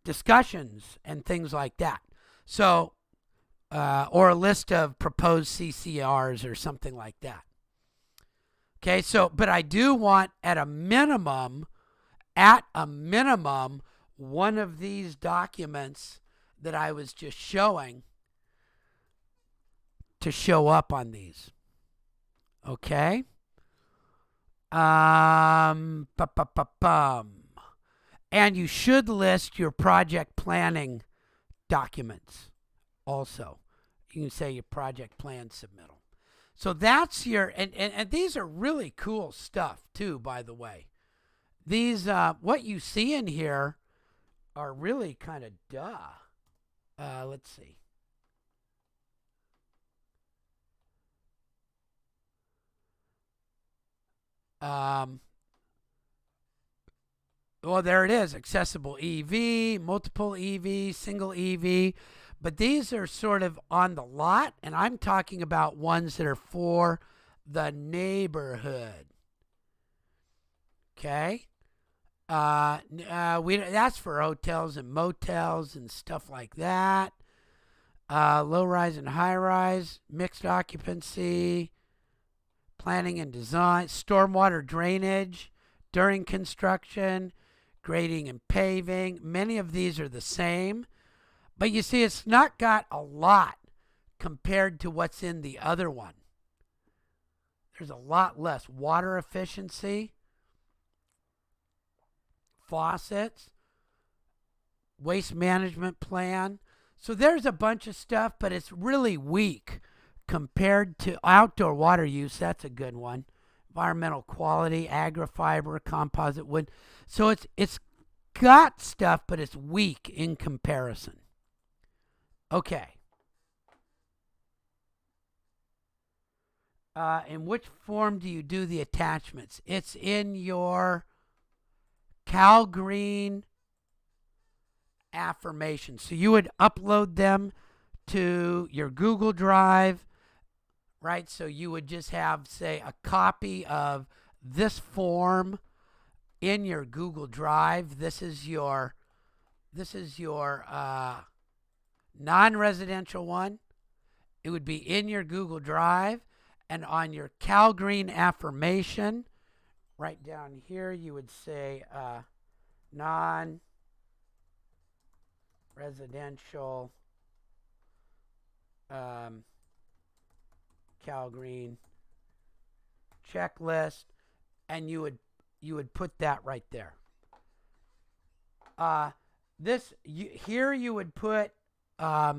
discussions and things like that. So or a list of proposed CCRs or something like that. Okay, so, but I do want at a minimum, one of these documents that I was just showing to show up on these. Okay. And you should list your project planning documents also. You can say your project plan submittal. So that's your, and these are really cool stuff too, by the way. These, what you see in here are really kind of let's see. Well, there it is. Accessible EV, multiple EV, single EV. But these are sort of on the lot, and I'm talking about ones that are for the neighborhood. Okay? That's for hotels and motels and stuff like that. Low rise and high rise, mixed occupancy, planning and design, stormwater drainage during construction, grading and paving. Many of these are the same. But you see, it's not got a lot compared to what's in the other one. There's a lot less. Water efficiency, faucets, waste management plan. So there's a bunch of stuff, but it's really weak compared to outdoor water use. That's a good one. Environmental quality, agri-fiber, composite wood. So it's got stuff, but it's weak in comparison. Okay. In which form do you do the attachments? It's in your CalGreen affirmation. So you would upload them to your Google Drive, right? So you would just have, say, a copy of this form in your Google Drive. This is your non-residential one. It would be in your Google Drive, and on your CalGreen affirmation, right down here, you would say non-residential CalGreen checklist, and you would put that right there. Here you would put a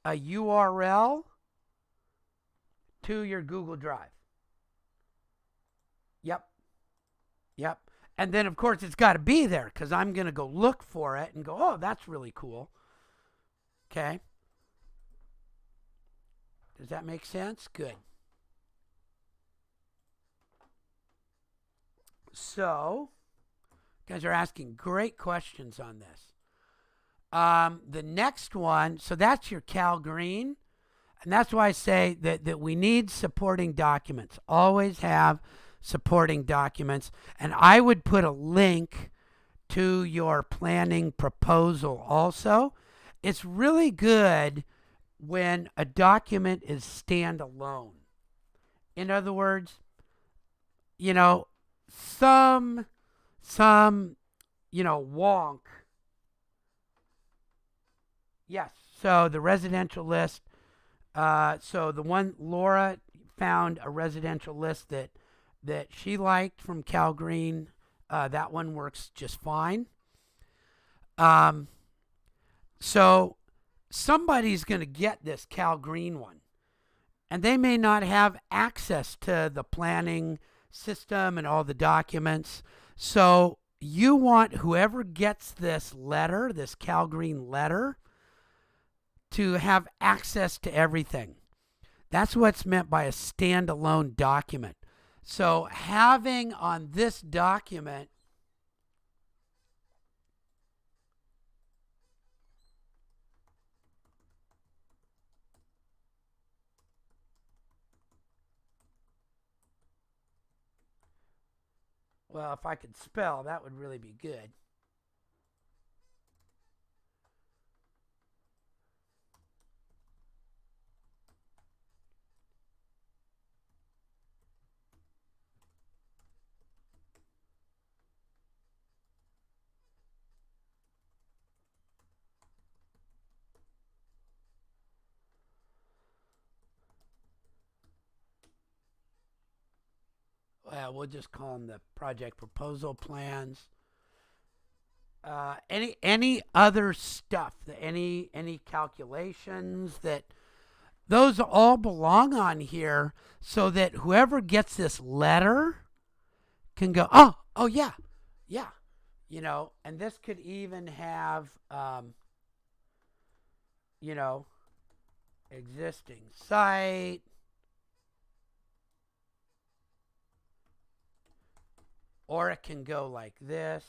URL to your Google Drive. Yep. And then, of course, it's got to be there because I'm going to go look for it and go, oh, that's really cool. Okay. Does that make sense? Good. So, you guys are asking great questions on this. The next one, so that's your CalGreen. And that's why I say that we need supporting documents. Always have supporting documents. And I would put a link to your planning proposal also. It's really good when a document is standalone. In other words, some wonk. Yes, so the residential list. So the one, Laura found a residential list that she liked from CalGreen. That one works just fine. So somebody's going to get this CalGreen one, and they may not have access to the planning system and all the documents. So you want whoever gets this letter, this CalGreen letter, to have access to everything. That's what's meant by a standalone document. So having on this document well, if I could spell, that would really be good. we'll just call them the project proposal plans. Any other stuff, any calculations, that those all belong on here, so that whoever gets this letter can go, oh yeah, and this could even have, existing site, or it can go like this.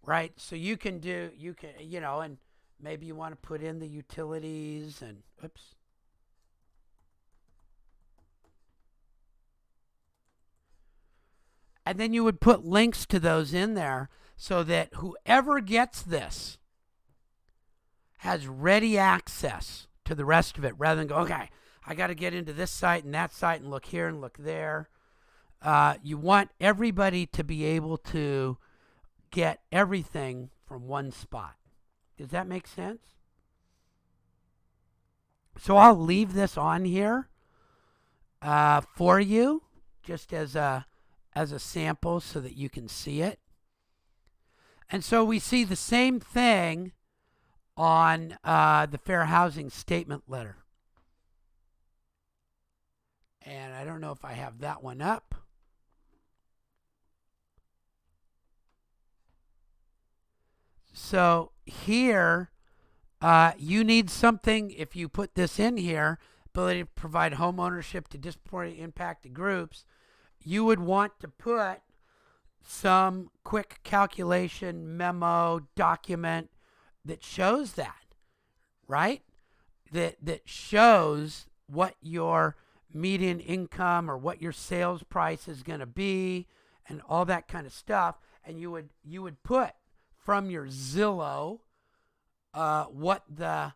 Right, so you can, and maybe you want to put in the utilities and, oops. And then you would put links to those in there so that whoever gets this has ready access to the rest of it, rather than go, okay, I got to get into this site and that site and look here and look there. You want everybody to be able to get everything from one spot. Does that make sense? So I'll leave this on here for you, just as a sample so that you can see it. And so we see the same thing on the Fair Housing Statement Letter. And I don't know if I have that one up. So here, you need something, if you put this in here, ability to provide home ownership to disproportionately impacted groups, you would want to put some quick calculation memo document that shows that, right? That shows what your median income or what your sales price is going to be and all that kind of stuff. And you would put from your Zillow what the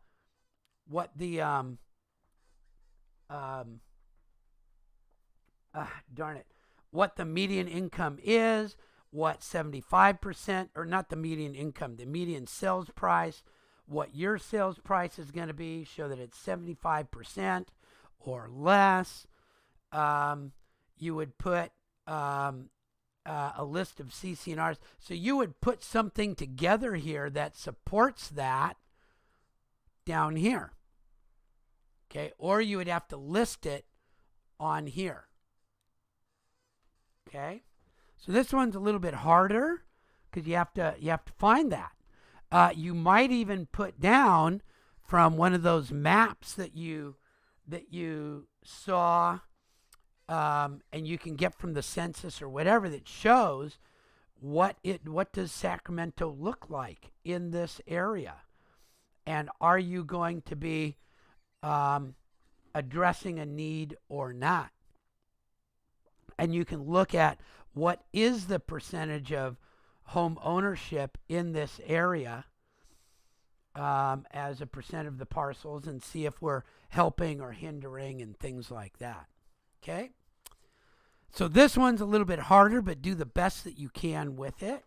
median income is, what 75%, or not the median income, the median sales price, what your sales price is going to be, show that it's 75% or less. You would put a list of CC&Rs. So you would put something together here that supports that down here. Okay, or you would have to list it on here. Okay, so this one's a little bit harder because you have to find that. You might even put down from one of those maps that you saw, and you can get from the census or whatever, that shows what does Sacramento look like in this area, and are you going to be addressing a need or not? And you can look at what is the percentage of home ownership in this area as a percent of the parcels, and see if we're helping or hindering and things like that. Okay? So this one's a little bit harder, but do the best that you can with it.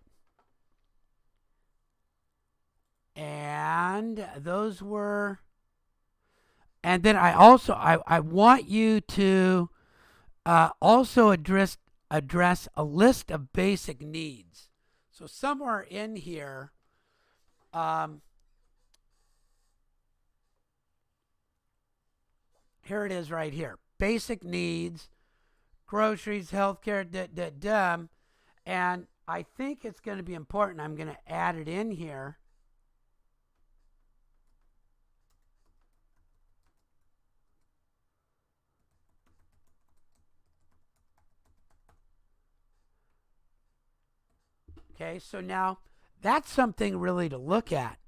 And those were, and then I want you to also address a list of basic needs. So somewhere in here, here it is right here. Basic needs, groceries, healthcare, and I think it's going to be important. I'm going to add it in here. Okay, so now that's something really to look at.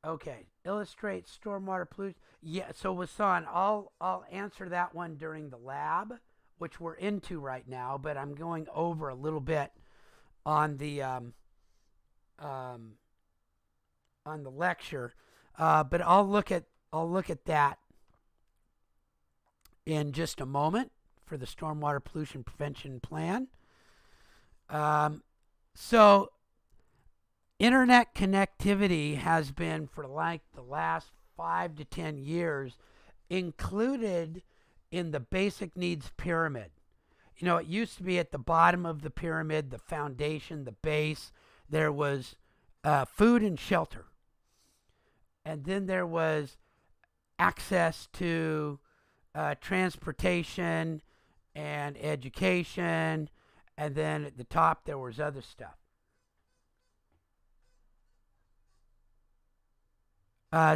Okay, illustrate stormwater pollution. Yeah, so Wasan, I'll answer that one during the lab, which we're into right now, but I'm going over a little bit on the lecture. But I'll look at that in just a moment for the Stormwater Pollution Prevention Plan. So internet connectivity has been, for like the last 5 to 10 years, included in the basic needs pyramid. You know, it used to be at the bottom of the pyramid, the foundation, the base. There was food and shelter. And then there was access to transportation and education. And then at the top, there was other stuff.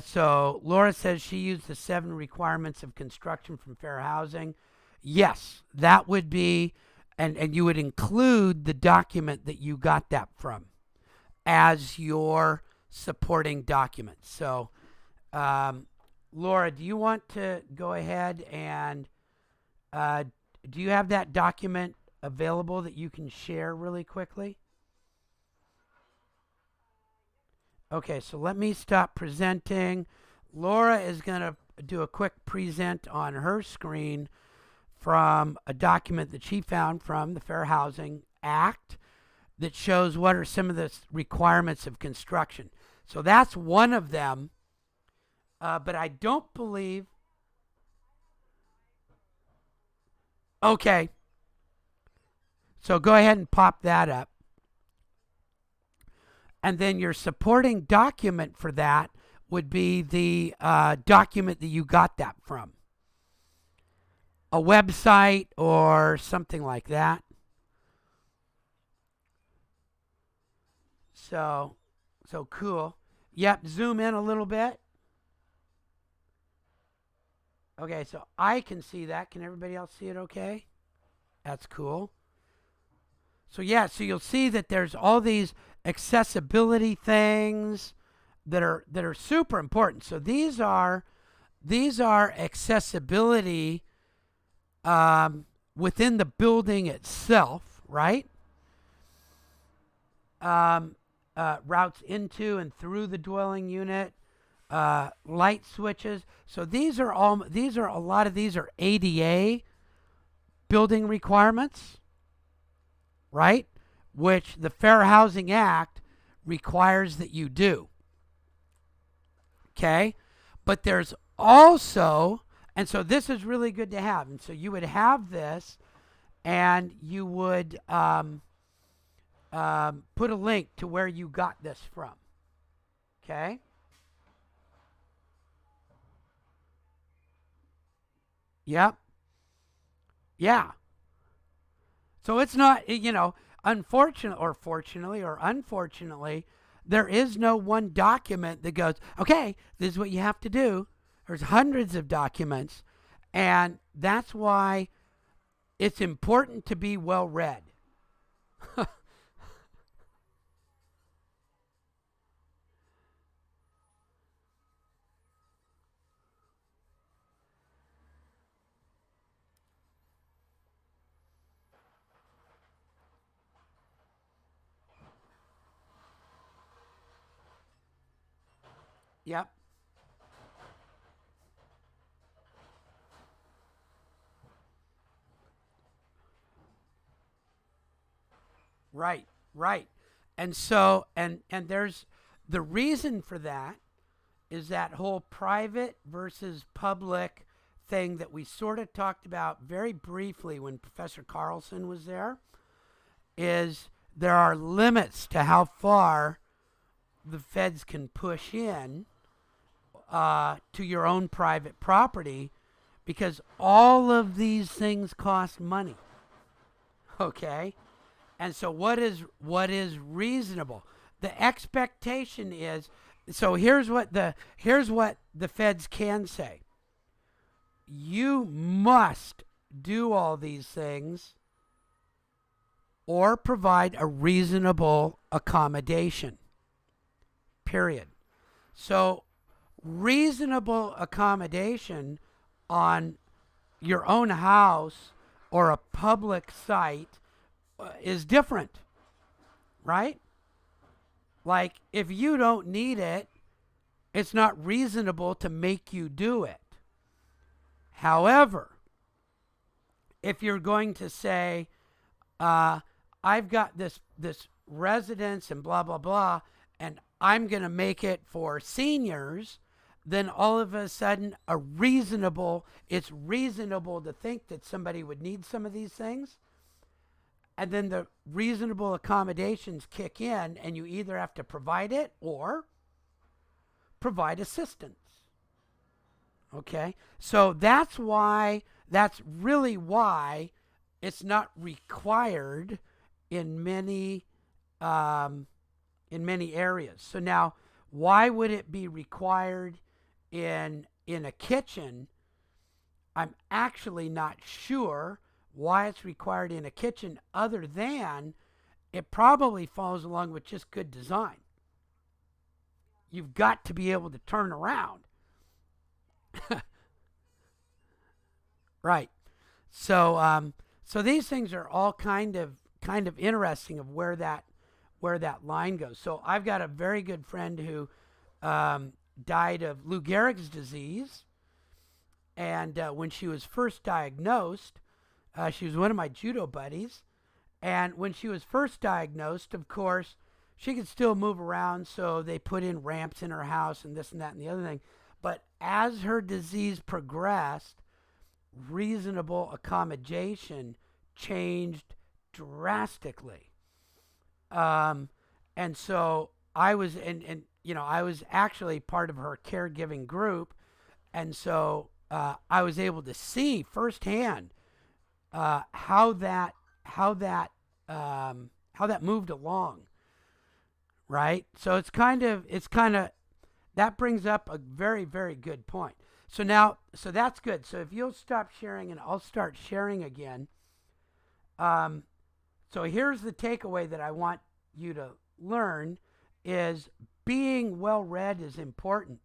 So Laura says she used the 7 requirements of construction from Fair Housing. Yes, that would be, and you would include the document that you got that from as your supporting document. So, Laura, do you want to go ahead and do you have that document available that you can share really quickly? Okay, so let me stop presenting. Laura is going to do a quick present on her screen from a document that she found from the Fair Housing Act that shows what are some of the requirements of construction. So that's one of them, but I don't believe... Okay, so go ahead and pop that up. And then your supporting document for that would be the document that you got that from. A website or something like that. So cool. Yep, zoom in a little bit. Okay, so I can see that. Can everybody else see it okay? That's cool. So yeah, so you'll see that there's all these accessibility things that are super important. So these are accessibility within the building itself, right? Routes into and through the dwelling unit, light switches. So a lot of these are ADA building requirements, right? Which the Fair Housing Act requires that you do. Okay? But there's also, and so this is really good to have. And so you would have this, and you would put a link to where you got this from. Okay? Yep. Yeah. So it's not, unfortunately or fortunately or unfortunately, there is no one document that goes, okay, this is what you have to do. There's hundreds of documents, and that's why it's important to be well read. Yep. Right. And so, and there's the reason for that is that whole private versus public thing that we sort of talked about very briefly when Professor Carlson was there, is there are limits to how far the feds can push in to your own private property, because all of these things cost money. Okay? And so what is reasonable? The expectation is, so here's what the feds can say. You must do all these things or provide a reasonable accommodation. Period. So reasonable accommodation on your own house or a public site is different, right? Like, if you don't need it, it's not reasonable to make you do it. However, if you're going to say, I've got this residence and blah, blah, blah, and I'm going to make it for seniors, then all of a sudden it's reasonable to think that somebody would need some of these things. And then the reasonable accommodations kick in, and you either have to provide it or provide assistance. Okay? So that's really why it's not required in many areas. So now, why would it be required in a kitchen? I'm actually not sure why it's required in a kitchen, other than it probably follows along with just good design. You've got to be able to turn around. Right. So these things are all kind of interesting of where that line goes. So I've got a very good friend who died of Lou Gehrig's disease, and when she was first diagnosed, she was one of my judo buddies, and when she was first diagnosed, of course, she could still move around, so they put in ramps in her house and this and that and the other thing. But as her disease progressed, reasonable accommodation changed drastically. And so I was I was actually part of her caregiving group, and so I was able to see firsthand how that moved along, right? So it's kind of that brings up a very, very good point. So that's good. So if you'll stop sharing and I'll start sharing again. So here's the takeaway that I want you to learn is being well-read is important.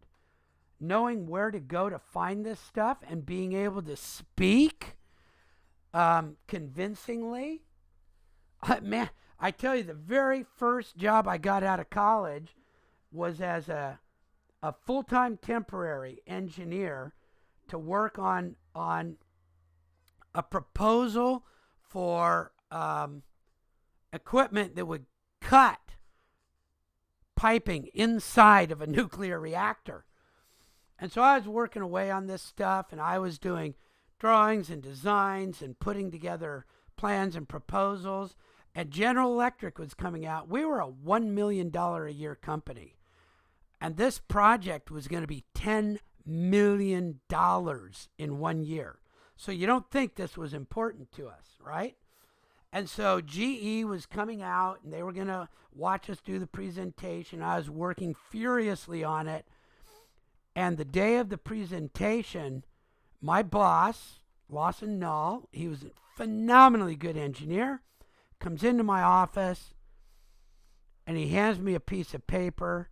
Knowing where to go to find this stuff and being able to speak convincingly. Man, I tell you, the very first job I got out of college was as a full-time temporary engineer to work on a proposal for equipment that would cut piping inside of a nuclear reactor. And so I was working away on this stuff, and I was doing drawings and designs and putting together plans and proposals. And General Electric was coming out. We were a $1 million a year company. And this project was going to be $10 million in 1 year. So you don't think this was important to us, right? And so GE was coming out, and they were going to watch us do the presentation. I was working furiously on it. And the day of the presentation, my boss, Lawson Null, he was a phenomenally good engineer, comes into my office, and he hands me a piece of paper,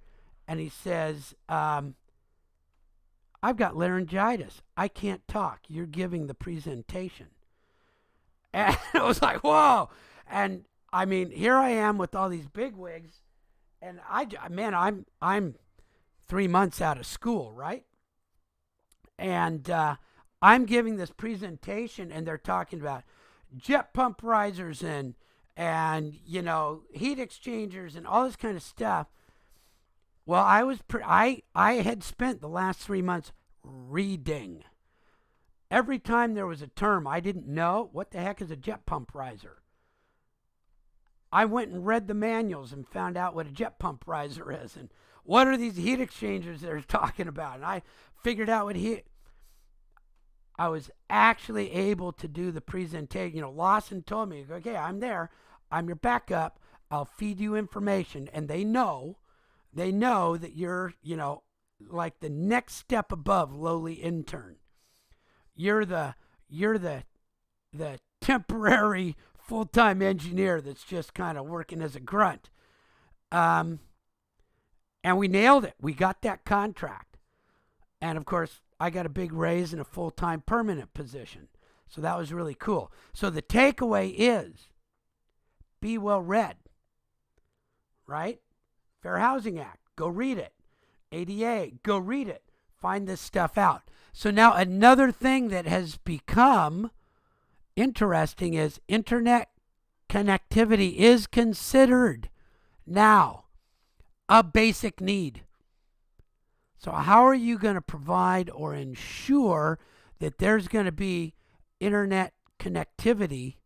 and he says, I've got laryngitis. I can't talk. You're giving the presentation. And I was like, whoa. And I mean, here I am with all these bigwigs, and I'm 3 months out of school, right? And I'm giving this presentation, and they're talking about jet pump risers and heat exchangers and all this kind of stuff. Well, I had spent the last 3 months reading. Every time there was a term I didn't know, what the heck is a jet pump riser? I went and read the manuals and found out what a jet pump riser is and what are these heat exchangers they're talking about. And I figured out I was actually able to do the presentation. Lawson told me, okay, I'm there. I'm your backup. I'll feed you information. And they know that you're, like the next step above lowly intern. You're the temporary full-time engineer that's just kind of working as a grunt. And we nailed it. We got that contract. And of course, I got a big raise in a full-time permanent position. So that was really cool. So the takeaway is be well read, right? Fair Housing Act, go read it. ADA, go read it. Find this stuff out. So now another thing that has become interesting is internet connectivity is considered now a basic need. So how are you going to provide or ensure that there's going to be internet connectivity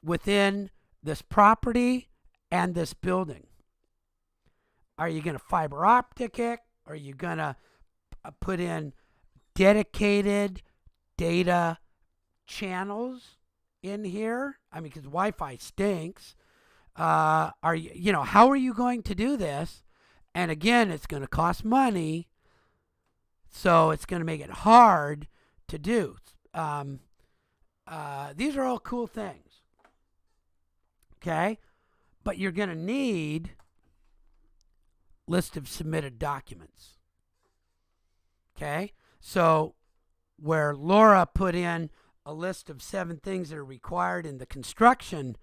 within this property and this building? Are you going to fiber optic it? Are you going to put in dedicated data channels in here? I mean, because Wi-Fi stinks. How are you going to do this? And again, it's going to cost money, so it's going to make it hard to do. These are all cool things, okay? But you're going to need list of submitted documents, okay? So where Laura put in a list of 7 things that are required in the construction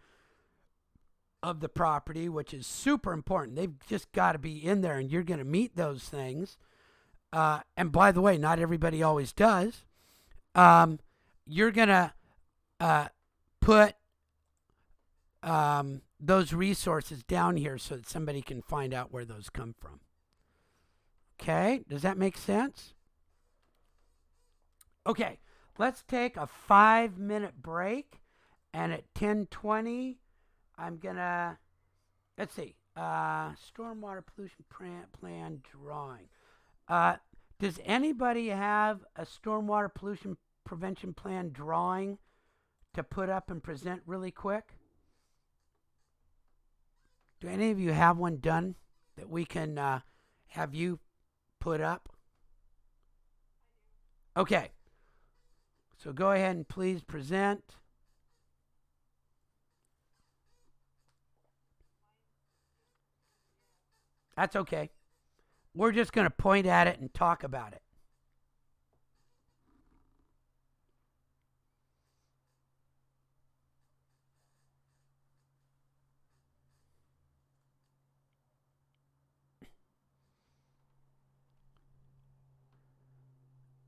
of the property, which is super important. They've just got to be in there, and you're going to meet those things. And by the way, not everybody always does. You're going to put those resources down here so that somebody can find out where those come from. Okay, does that make sense? Okay, let's take a 5-minute break, and at 10:20, I'm gonna, let's see, stormwater pollution plan drawing. Does anybody have a stormwater pollution prevention plan drawing to put up and present really quick? Do any of you have one done that we can have you put up? Okay. So go ahead and please present. That's okay. We're just going to point at it and talk about it.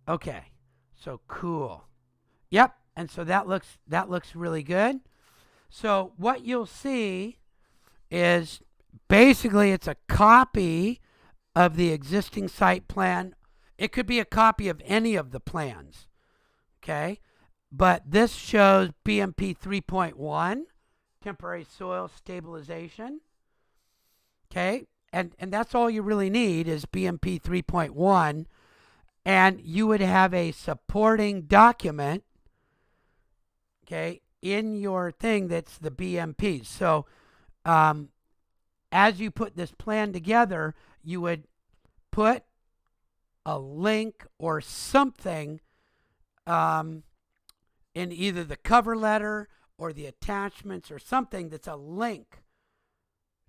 Okay. So cool. Yep. And so that looks really good. So what you'll see is basically it's a copy of the existing site plan. It could be a copy of any of the plans. Okay? But this shows BMP 3.1, temporary soil stabilization. Okay? And that's all you really need is BMP 3.1. And you would have a supporting document, okay, in your thing that's the BMP. So as you put this plan together, you would put a link or something in either the cover letter or the attachments or something that's a link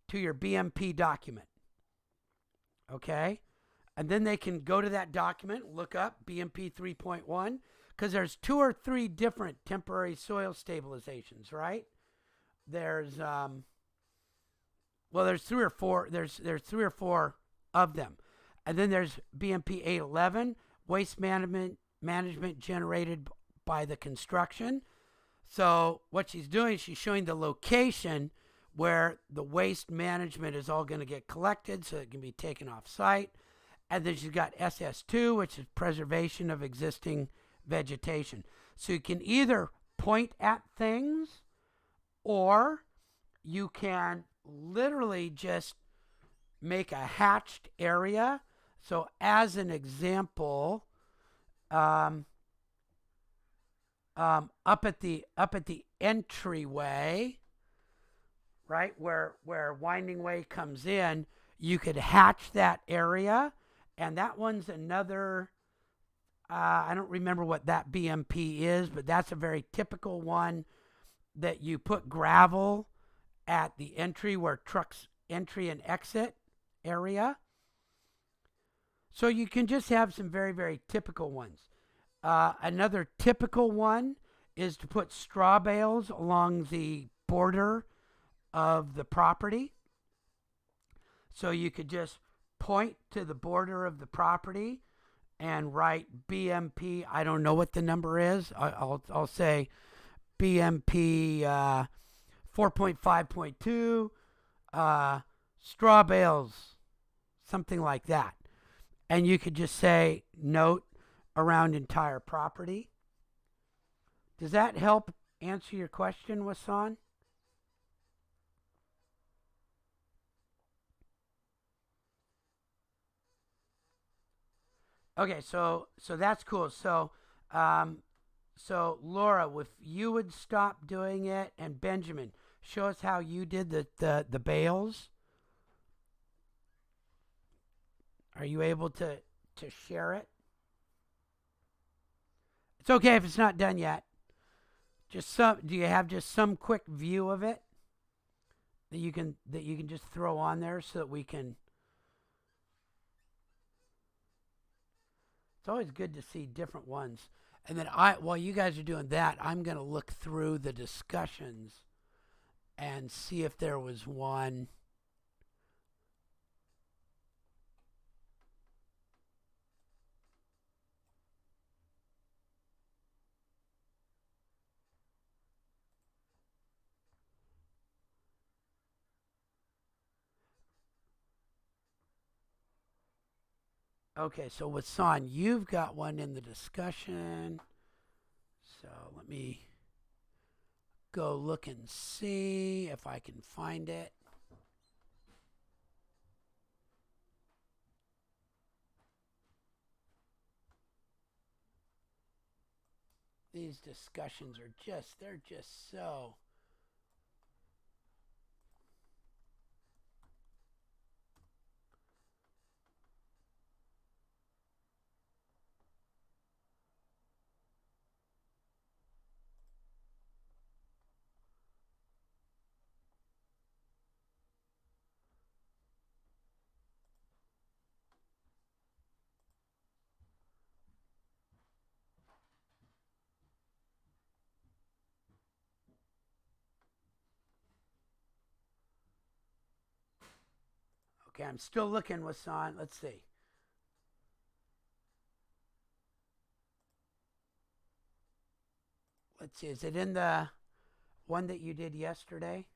to your BMP document. Okay? And then they can go to that document, look up BMP 3.1, because there's 2 or 3 different temporary soil stabilizations, right? There's there's 3 or 4. There's 3 or 4 of them, and then there's BMP 811, waste management generated by the construction. So what she's doing, she's showing the location where the waste management is all going to get collected, so it can be taken off site. And then she's got SS2, which is preservation of existing vegetation. So you can either point at things, or you can literally just make a hatched area. So as an example, up at the entryway, right, where Winding Way comes in, you could hatch that area. And that one's another, I don't remember what that BMP is, but that's a very typical one that you put gravel at the entry where trucks entry and exit area. So you can just have some very, very typical ones. Another typical one is to put straw bales along the border of the property. So you could just point to the border of the property and write BMP. I don't know what the number is. I'll say BMP 4.5.2, straw bales, something like that. And you could just say note around entire property. Does that help answer your question, Wasan? Okay, so that's cool. So Laura, if you would stop doing it, and Benjamin, show us how you did the bales. Are you able to share it? It's okay if it's not done yet. Just some. Do you have just some quick view of it that you can just throw on there so that we can? It's always good to see different ones. And then while you guys are doing that, I'm going to look through the discussions and see if there was one. Okay, so Wasan, you've got one in the discussion. So let me go look and see if I can find it. These discussions are they're just so. Okay, I'm still looking, Wasan. Let's see. Let's see. Is it in the one that you did yesterday?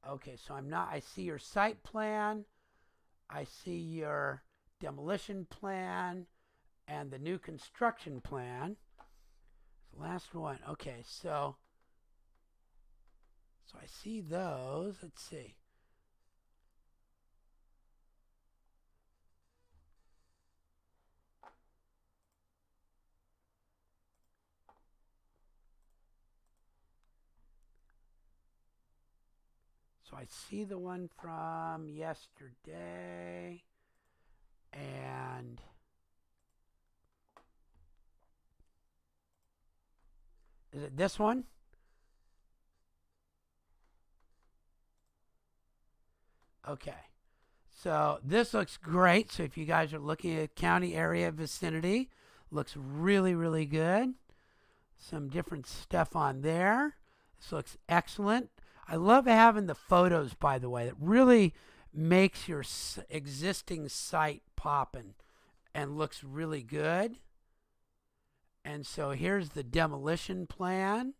Okay, so I'm not. I see your site plan. I see your demolition plan and the new construction plan. The last one. Okay, so I see those. Let's see. So I see the one from yesterday, and is it this one? Okay. So this looks great. So if you guys are looking at county area vicinity, looks really, really good. Some different stuff on there. This looks excellent. I love having the photos, by the way. It really makes your existing site popping and looks really good. And so here's the demolition plan.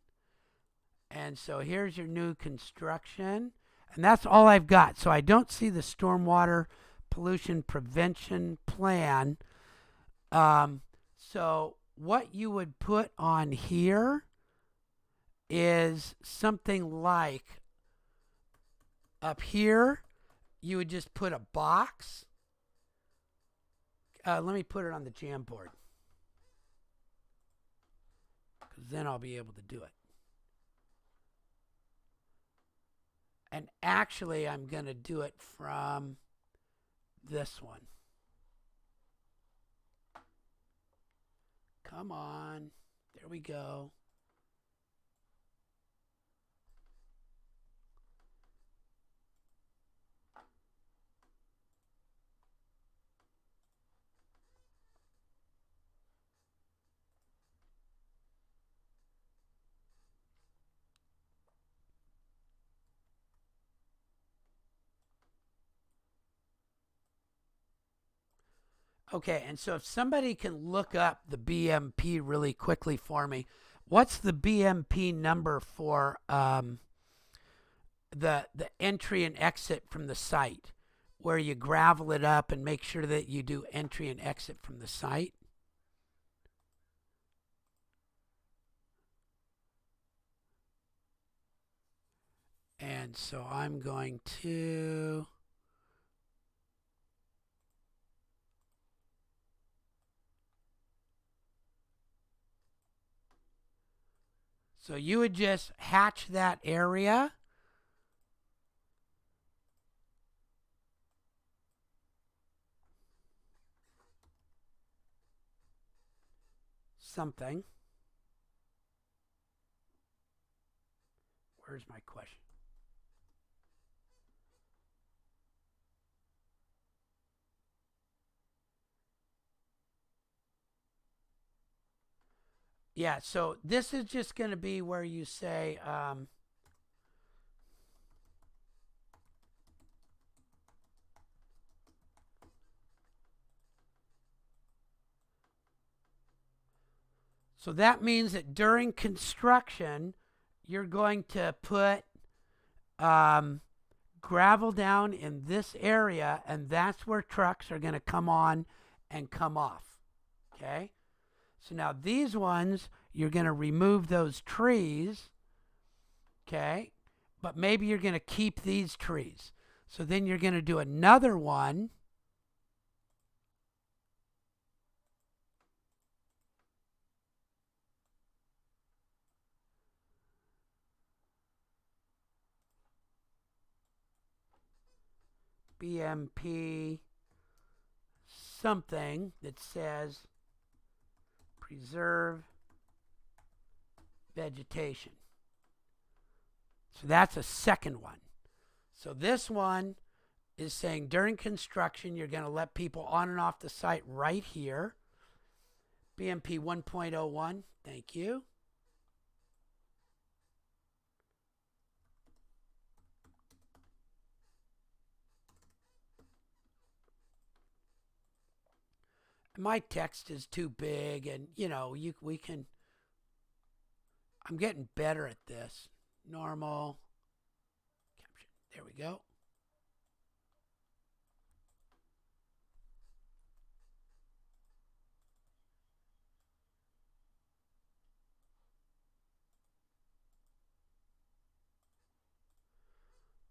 And so here's your new construction. And that's all I've got. So I don't see the stormwater pollution prevention plan. So what you would put on here is something like up here, you would just put a box. Let me put it on the Jamboard, because then I'll be able to do it. And actually, I'm going to do it from this one. Come on. There we go. Okay, and so if somebody can look up the BMP really quickly for me, what's the BMP number for the entry and exit from the site, where you gravel it up and make sure that you do entry and exit from the site? And so I'm going to so you would just hatch that area. Something. Where's my question? Yeah, so this is just going to be where you say, so that means that during construction, you're going to put gravel down in this area, and that's where trucks are going to come on and come off. Okay? So now these ones, you're going to remove those trees. Okay? But maybe you're going to keep these trees. So then you're going to do another one. BMP something that says preserve vegetation. So that's a second one. So this one is saying during construction, you're going to let people on and off the site right here. BMP 1.01, thank you. My text is too big, and we can. I'm getting better at this. Normal caption. There we go.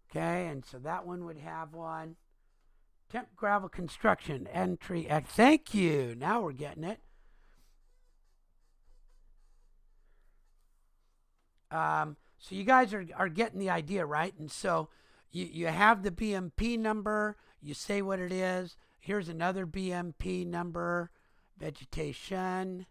Okay, and so that one would have one. Temp gravel construction entry. Thank you. Now we're getting it. So you guys are getting the idea, right? And so you have the BMP number. You say what it is. Here's another BMP number. Vegetation.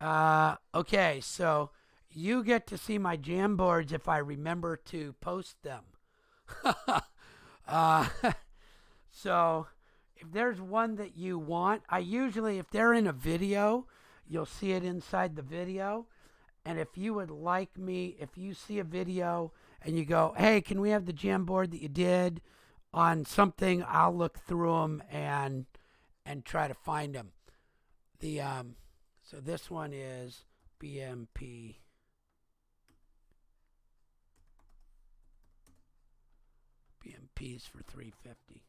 Okay, so you get to see my Jamboards if I remember to post them. uh, so if there's one that you want, I usually, if they're in a video, you'll see it inside the video. And if you would like me, if you see a video and you go, hey, can we have the Jamboard that you did on something, I'll look through them and try to find them. So this one is BMP. BMP's for 350.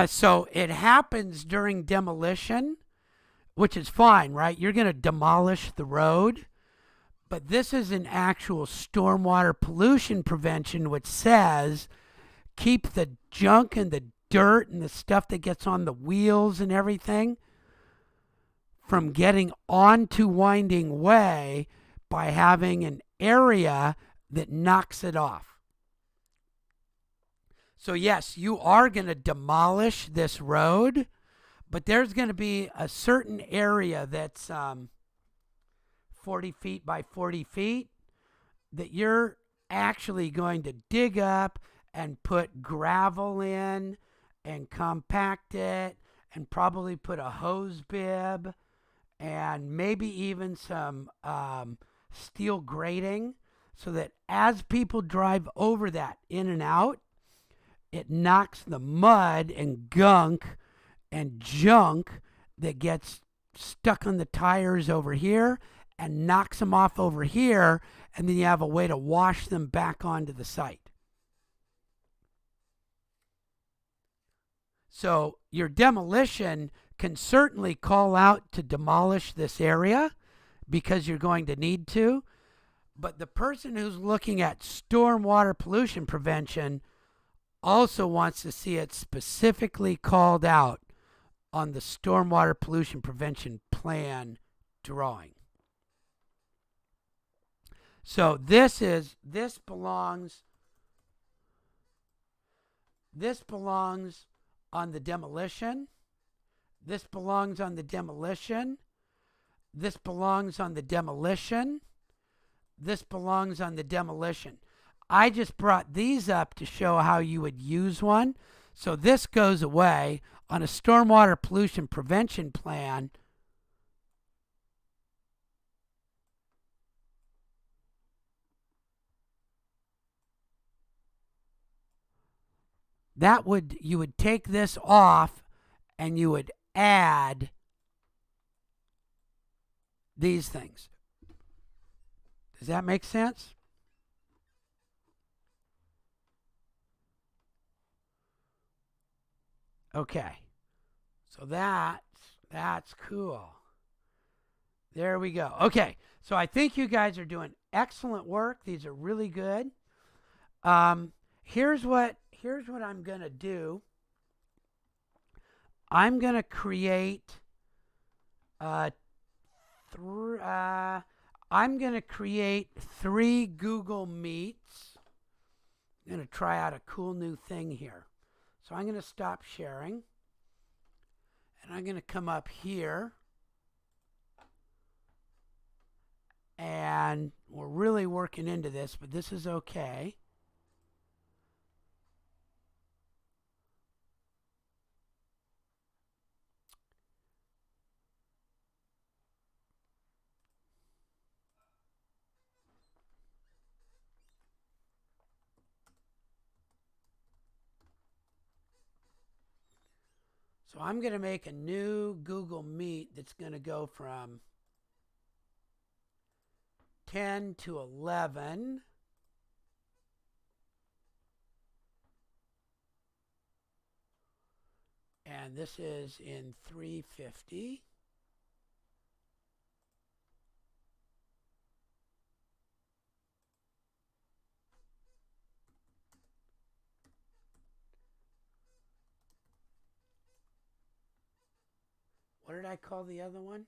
So it happens during demolition, which is fine, right? You're going to demolish the road. But this is an actual stormwater pollution prevention, which says keep the junk and the dirt and the stuff that gets on the wheels and everything from getting onto Winding Way by having an area that knocks it off. So yes, you are going to demolish this road, but there's going to be a certain area that's 40 feet by 40 feet that you're actually going to dig up and put gravel in and compact it and probably put a hose bib and maybe even some steel grating so that as people drive over that in and out, it knocks the mud and gunk and junk that gets stuck on the tires over here and knocks them off over here, and then you have a way to wash them back onto the site. So your demolition can certainly call out to demolish this area because you're going to need to, but the person who's looking at stormwater pollution prevention also wants to see it specifically called out on the stormwater pollution prevention plan drawing. So this belongs on the demolition. This belongs on the demolition. This belongs on the demolition. This belongs on the demolition. I just brought these up to show how you would use one. So this goes away on a stormwater pollution prevention plan. You would take this off and you would add these things. Does that make sense? Okay. So that's cool. There we go. Okay. So I think you guys are doing excellent work. These are really good. Here's what I'm going to do. I'm going to create three Google Meets. I'm going to try out a cool new thing here. So I'm going to stop sharing. And I'm going to come up here. And we're really working into this, but this is okay. So I'm going to make a new Google Meet that's going to go from 10 to 11. And this is in 350. What did I call the other one?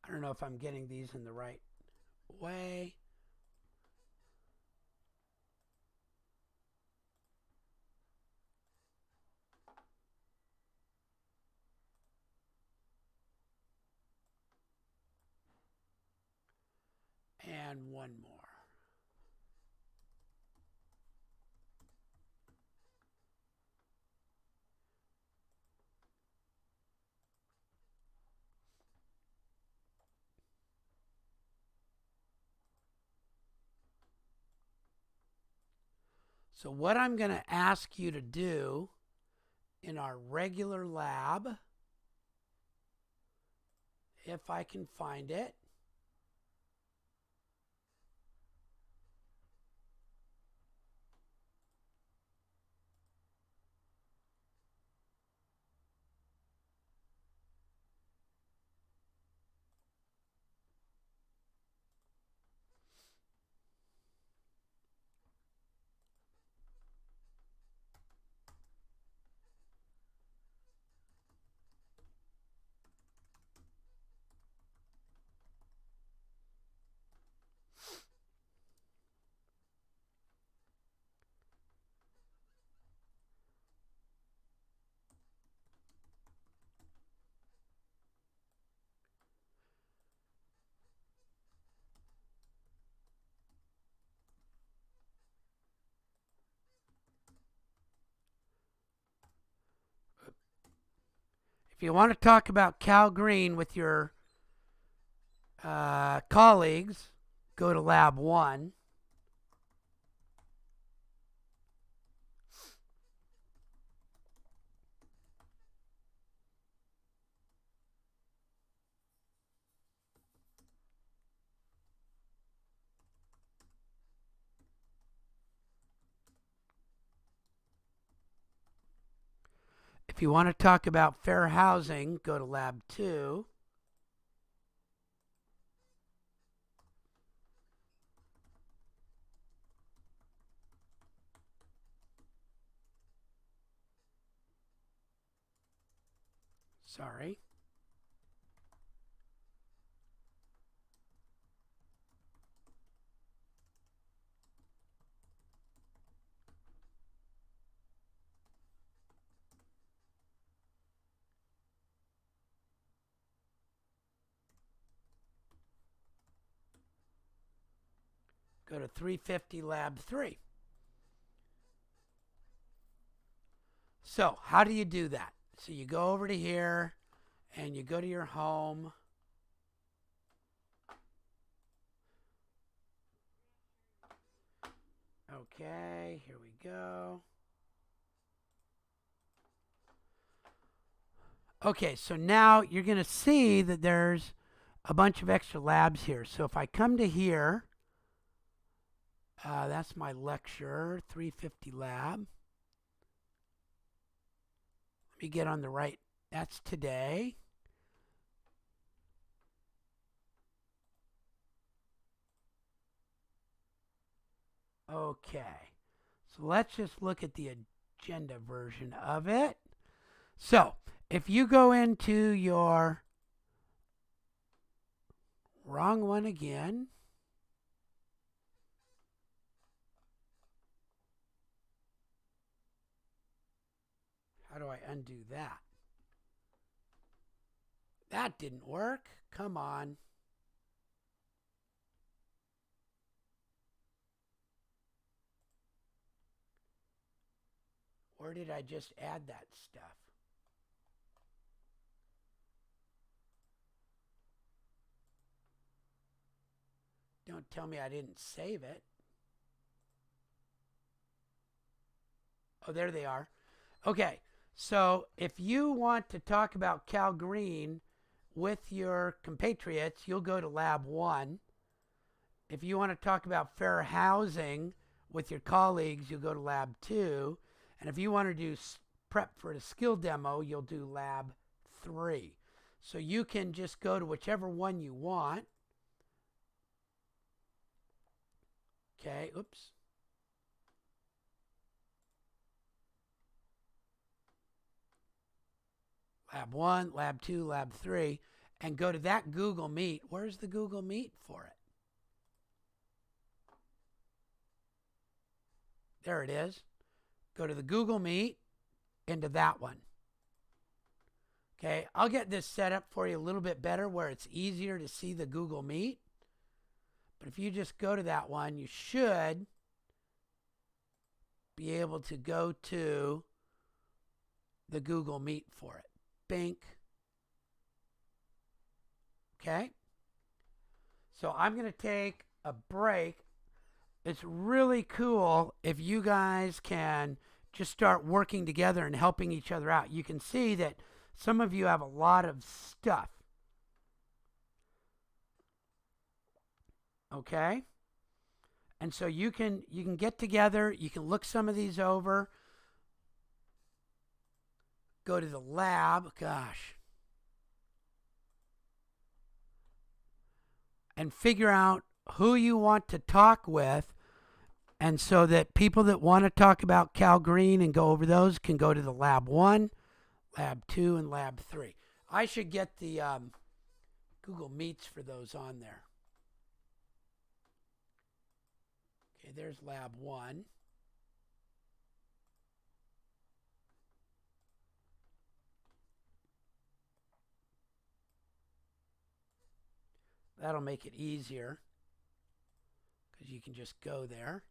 I don't know if I'm getting these in the right way. And one more. So what I'm going to ask you to do in our regular lab, if I can find it, If you want to talk about CalGreen with your colleagues, go to Lab 1. If you want to talk about fair housing, go to Lab 2. Sorry. Go to 350 Lab 3. So how do you do that? So you go over to here and you go to your home. Okay, here we go. Okay, so now you're going to see that there's a bunch of extra labs here. So if I come to here, that's my lecture, 350 lab. Let me get on the right. That's today. Okay, so let's just look at the agenda version of it. So if you go into your wrong one again. How do I undo that? That didn't work. Come on. Or did I just add that stuff? Don't tell me I didn't save it. Oh, there they are. Okay, so if you want to talk about CalGreen with your compatriots, you'll go to Lab 1. If you want to talk about fair housing with your colleagues, you'll go to Lab 2. And if you want to do prep for the skill demo, you'll do Lab 3. So you can just go to whichever one you want. Okay, oops. Lab 1, Lab 2, Lab 3, and go to that Google Meet. Where's the Google Meet for it? There it is. Go to the Google Meet, into that one. Okay, I'll get this set up for you a little bit better where it's easier to see the Google Meet. But if you just go to that one, you should be able to go to the Google Meet for it. Bink. Okay, so I'm going to take a break. It's really cool if you guys can just start working together and helping each other out. You can see that some of you have a lot of stuff. Okay? And so you can get together, you can look some of these over. Go to the lab, gosh. And figure out who you want to talk with, and so that people that want to talk about CalGreen and go over those can go to the Lab 1, Lab 2, and Lab 3. I should get the Google Meets for those on there. Okay, there's Lab 1. That'll make it easier because you can just go there.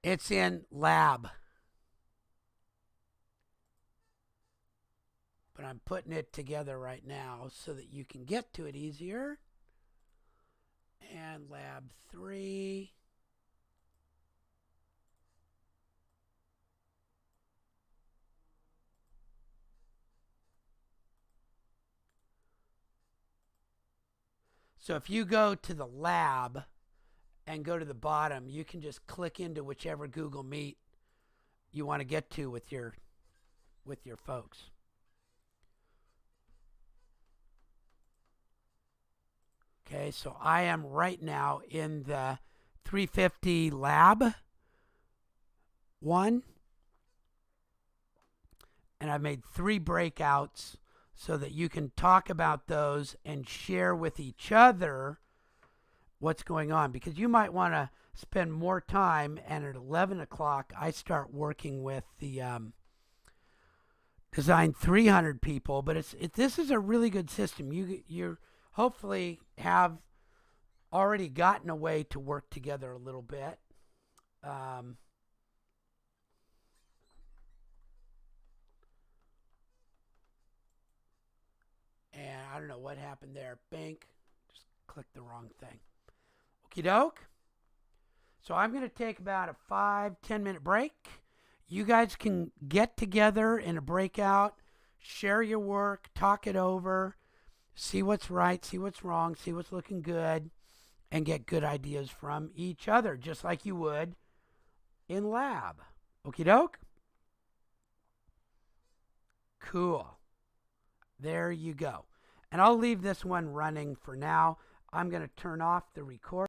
It's in lab. But I'm putting it together right now so that you can get to it easier. And lab 3. So if you go to the lab and go to the bottom, you can just click into whichever Google Meet you want to get to with your folks. Okay, so I am right now in the 350 lab 1, and I've made 3 breakouts so that you can talk about those and share with each other what's going on, because you might want to spend more time, and at 11 o'clock I start working with the Design 300 people. But this is a really good system. You hopefully have already gotten a way to work together a little bit. And I don't know what happened there. Bank, just clicked the wrong thing. Okie doke. So I'm going to take about a 5-10 minute break. You guys can get together in a breakout, share your work, talk it over, see what's right, see what's wrong, see what's looking good, and get good ideas from each other, just like you would in lab. Okie doke? Cool. There you go. And I'll leave this one running for now. I'm going to turn off the record.